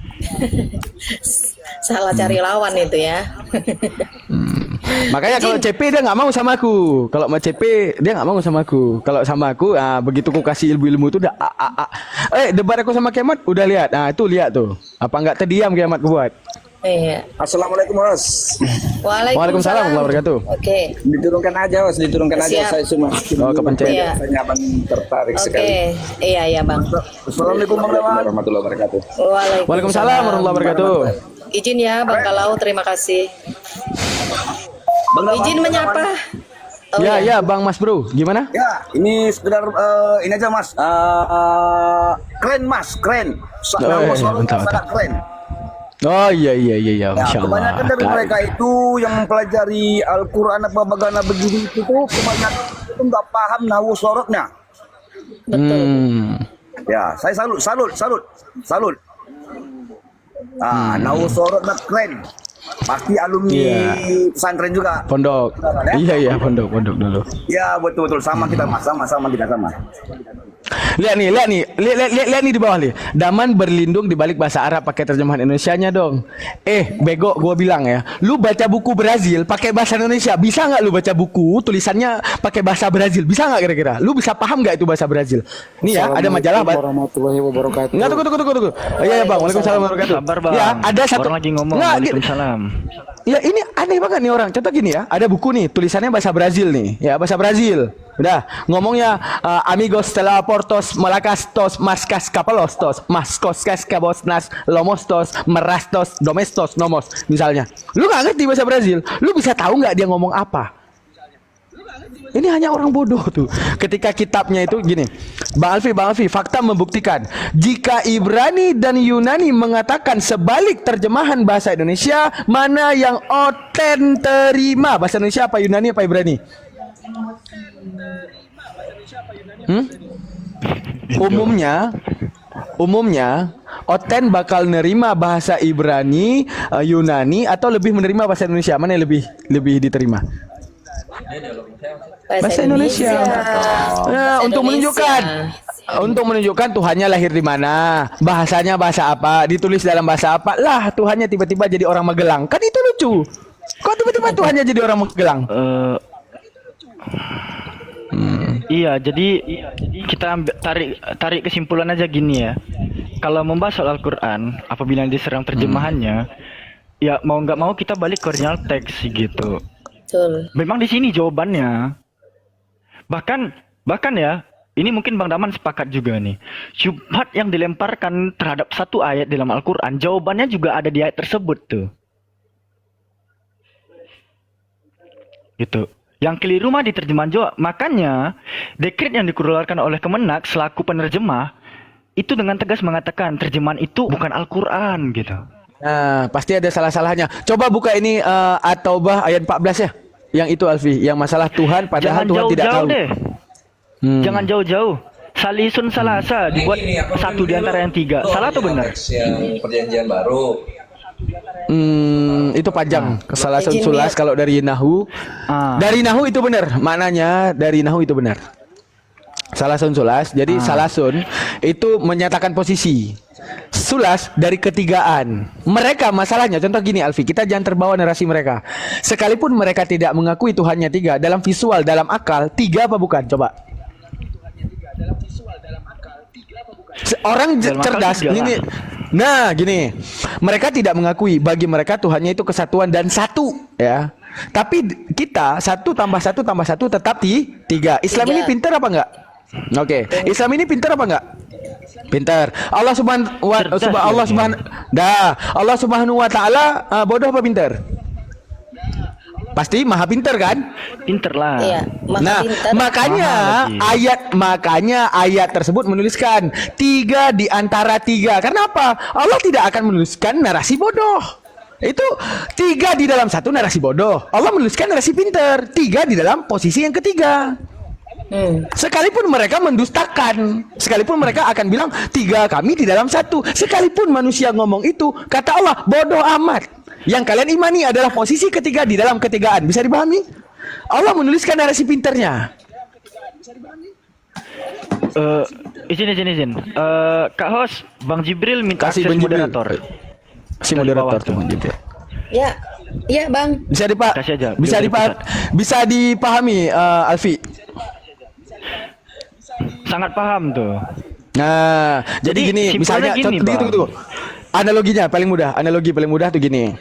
Speaker 6: Salah cari lawan itu ya.
Speaker 2: Makanya kalau CP dia nggak mau sama aku. Kalau sama CP dia nggak mau sama aku. Kalau sama aku, begitu aku kasih ilmu-ilmu itu udah debat aku sama Kemat udah lihat. Nah itu lihat tuh. Apa nggak terdiam Kemat buat?
Speaker 6: Iya.
Speaker 11: Assalamualaikum Mas.
Speaker 6: Waalaikumsalam
Speaker 2: warahmatullahi wabarakatuh.
Speaker 6: Oke.
Speaker 11: Diturunkan aja Mas, diturunkan aja. Saya cuma
Speaker 2: kepencet.
Speaker 6: Iya.
Speaker 11: Saya abang tertarik sekali.
Speaker 6: Iya Bang.
Speaker 11: Assalamualaikum warahmatullahi wabarakatuh.
Speaker 2: Waalaikumsalam warahmatullahi wabarakatuh.
Speaker 6: Izin ya Bang Kalau, terima kasih. Izin menyapa.
Speaker 2: Ya Bang Mas Bro, gimana?
Speaker 11: Ya, ini sekedar ini aja Mas. Keren Mas, keren. Sangat keren.
Speaker 2: Oh iya, Masya Allah.
Speaker 11: Kebanyakan dari mereka itu yang mempelajari Al-Quran apa bagaimana begini itu tuh kebanyakan itu nggak paham nahwu sorotnya. Ya, saya salut. Nahwu sorotnya keren. Pasti alumni pesantren juga.
Speaker 2: Pondok. Iya, pondok dulu.
Speaker 11: Ya, betul. Sama kita Mas, sama kita sama.
Speaker 2: Lihat nih di bawah nih. Daman berlindung di balik bahasa Arab pakai terjemahan Indonesianya dong. Bego gua bilang ya. Lu baca buku Brazil pakai bahasa Indonesia. Bisa nggak lu baca buku tulisannya pakai bahasa Brazil? Bisa nggak kira-kira? Lu bisa paham nggak itu bahasa Brazil? Nih ya, ada majalah
Speaker 7: warahmatullahi wabarakatuh.
Speaker 2: Enggak, tunggu. Iya Bang. Waalaikumsalam warahmatullahi wabarakatuh.
Speaker 9: Sabar Bang.
Speaker 2: Ya, ada satu
Speaker 9: orang lagi ngomong.
Speaker 2: Nggak,
Speaker 9: Waalaikumsalam.
Speaker 2: Ya ini aneh banget nih orang. Contoh gini ya, ada buku nih tulisannya bahasa Brazil nih, ya bahasa Brazil. Udah ngomongnya amigos teleportos melakastos maskas kapalostos maskoskas kabosnas lomostos merastos domestos nomos misalnya. Lu nggak ngerti bahasa Brazil, lu bisa tahu nggak dia ngomong apa? Ini hanya orang bodoh tuh. Ketika kitabnya itu gini, Bang Alfi, fakta membuktikan jika Ibrani dan Yunani mengatakan sebalik terjemahan bahasa Indonesia, mana yang oten terima? Bahasa Indonesia apa Yunani apa Ibrani? Umumnya oten bakal nerima bahasa Ibrani, Yunani atau lebih menerima bahasa Indonesia. Mana yang lebih diterima? Bahasa Indonesia. Nah, untuk menunjukkan Tuhannya lahir di mana, bahasanya bahasa apa, ditulis dalam bahasa apa. Lah, Tuhannya tiba-tiba jadi orang Magelang. Kan itu lucu. Kok tiba-tiba Tuhannya jadi orang Magelang?
Speaker 9: Iya, jadi kita tarik kesimpulan aja gini ya. Kalau membahas soal Al-Quran, apabila diserang terjemahannya, ya mau nggak mau kita balik ke original teks gitu.
Speaker 6: Betul.
Speaker 9: Memang di sini jawabannya. Bahkan ya, ini mungkin Bang Daman sepakat juga nih. Syubhat yang dilemparkan terhadap satu ayat dalam Al-Quran, jawabannya juga ada di ayat tersebut tuh. Gitu. Yang keliru mah di terjemahan Jawa. Makanya, dekret yang dikeluarkan oleh Kemenak selaku penerjemah, itu dengan tegas mengatakan terjemahan itu bukan Al-Quran gitu.
Speaker 2: Nah, pasti ada salah-salahnya. Coba buka ini At-Taubah ayat 14 ya. Yang itu Alfi, yang masalah Tuhan padahal
Speaker 9: Jangan
Speaker 2: Tuhan tidak
Speaker 9: jauh-jauh
Speaker 2: tahu.
Speaker 9: deh. Jangan jauh-jauh. Salisun salasa dibuat satu di antara yang tiga. Salah atau benar?
Speaker 8: Yang perjanjian baru.
Speaker 2: Itu panjang. Kesalahan sulas kalau dari Nahu. Dari Nahu itu benar. Maknanya dari Nahu itu benar. Salasun sulas. Jadi salasun itu menyatakan posisi. Sulas dari ketigaan. Mereka masalahnya contoh gini Alfi, kita jangan terbawa narasi mereka. Sekalipun mereka tidak mengakui Tuhannya tiga, dalam visual, dalam akal, tiga apa bukan? Coba. Orang cerdas ini. Nah, gini. Mereka tidak mengakui, bagi mereka Tuhannya itu kesatuan dan satu, ya. Tapi kita 1 tambah 1 tambah 1 tetap 3. Islam ini pintar apa enggak? Oke. Islam ini pintar apa enggak? Pintar. Allah Subhanahu wa taala bodoh apa pintar? Pasti maha pintar kan?
Speaker 9: Pintar lah.
Speaker 6: Iya,
Speaker 2: Nah, makanya ayat tersebut menuliskan 3 di antara 3. Karena apa? Allah tidak akan menuliskan narasi bodoh. Itu 3 di dalam 1 narasi bodoh. Allah menuliskan narasi pintar. 3 di dalam posisi yang ketiga. Sekalipun mereka mendustakan, sekalipun mereka akan bilang 3 kami di dalam 1, sekalipun manusia ngomong itu, kata Allah bodoh amat. Yang kalian imani adalah posisi ketiga di dalam ketigaan. Bisa dipahami? Allah menuliskan narasi pintarnya.
Speaker 9: Izin. Kak Host, Bang Jibril minta
Speaker 2: Kasih
Speaker 9: akses
Speaker 2: Bang Jibril.
Speaker 9: moderator.
Speaker 2: Si moderator tuh Bang Jibril.
Speaker 6: Ya, iya Bang.
Speaker 9: Kasih aja.
Speaker 2: Bisa dipahami Alfi.
Speaker 9: Sangat paham tuh.
Speaker 2: Nah, jadi gini, misalnya
Speaker 9: gini,
Speaker 2: tunggu. Analoginya paling mudah tuh gini.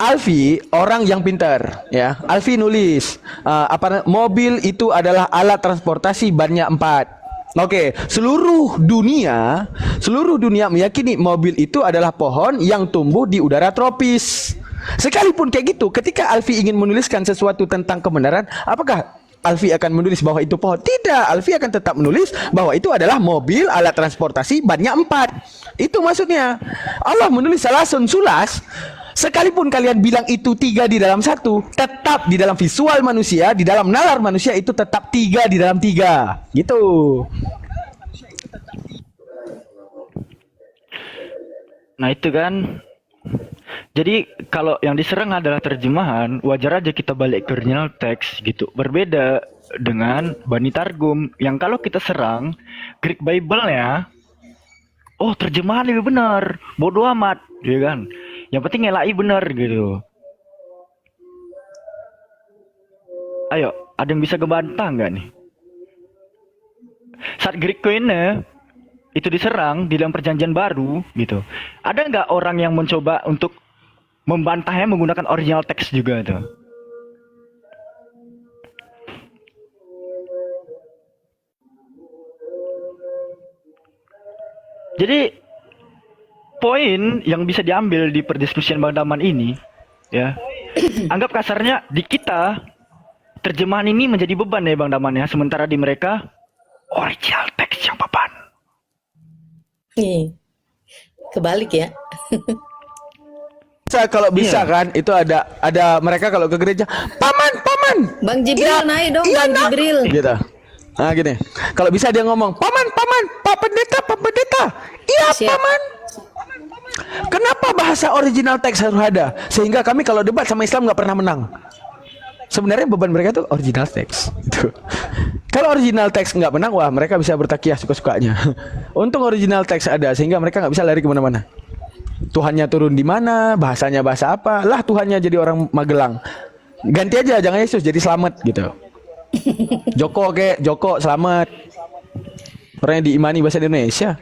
Speaker 2: Alfi orang yang pintar, ya. Alfi nulis mobil itu adalah alat transportasi bannya 4. Oke, seluruh dunia meyakini mobil itu adalah pohon yang tumbuh di udara tropis. Sekalipun kayak gitu, ketika Alfi ingin menuliskan sesuatu tentang kebenaran, apakah Alfi akan menulis bahwa itu pohon? Tidak, Alfi akan tetap menulis bahwa itu adalah mobil alat transportasi bannya 4. Itu maksudnya. Allah menulis salasun sulas. Sekalipun kalian bilang itu 3 di dalam 1, tetap di dalam visual manusia, di dalam nalar manusia itu tetap 3 di dalam 3. Gitu.
Speaker 9: Nah itu kan. Jadi kalau yang diserang adalah terjemahan, wajar aja kita balik ke original teks gitu. Berbeda dengan Bani Targum yang kalau kita serang Greek Bible ya, oh terjemahan lebih benar, bodoh amat, ya kan? Yang penting ngelai benar gitu. Ayo, ada yang bisa ngebantah nggak nih? Saat Greek Koine itu diserang di dalam perjanjian baru gitu, ada nggak orang yang mencoba untuk membantahnya menggunakan original text juga tuh. Jadi poin yang bisa diambil di perdiskusian Bang Daman ini, ya, anggap kasarnya di kita terjemahan ini menjadi beban ya Bang Daman ya, sementara di mereka original text yang beban.
Speaker 6: Kebalik ya.
Speaker 2: Kalau bisa kan, itu ada mereka kalau ke gereja, paman.
Speaker 6: Bang Jibril naik dong, Bang Jibril.
Speaker 2: Gitu. Nah gini, kalau bisa dia ngomong, paman, Pak Pendeta. Iya,
Speaker 6: Siap.
Speaker 2: paman. Kenapa bahasa original teks harus ada? Sehingga kami kalau debat sama Islam nggak pernah menang. Sebenarnya beban mereka tuh original teks. Kalau original teks nggak menang, wah mereka bisa bertakiyah suka-sukanya. Untung original teks ada, sehingga mereka nggak bisa lari kemana-mana. Tuhannya turun di mana, bahasanya bahasa apa, lah Tuhannya jadi orang Magelang. Ganti aja, jangan Yesus, jadi Slamet gitu. Joko Slamet. Orang yang diimani bahasa Indonesia.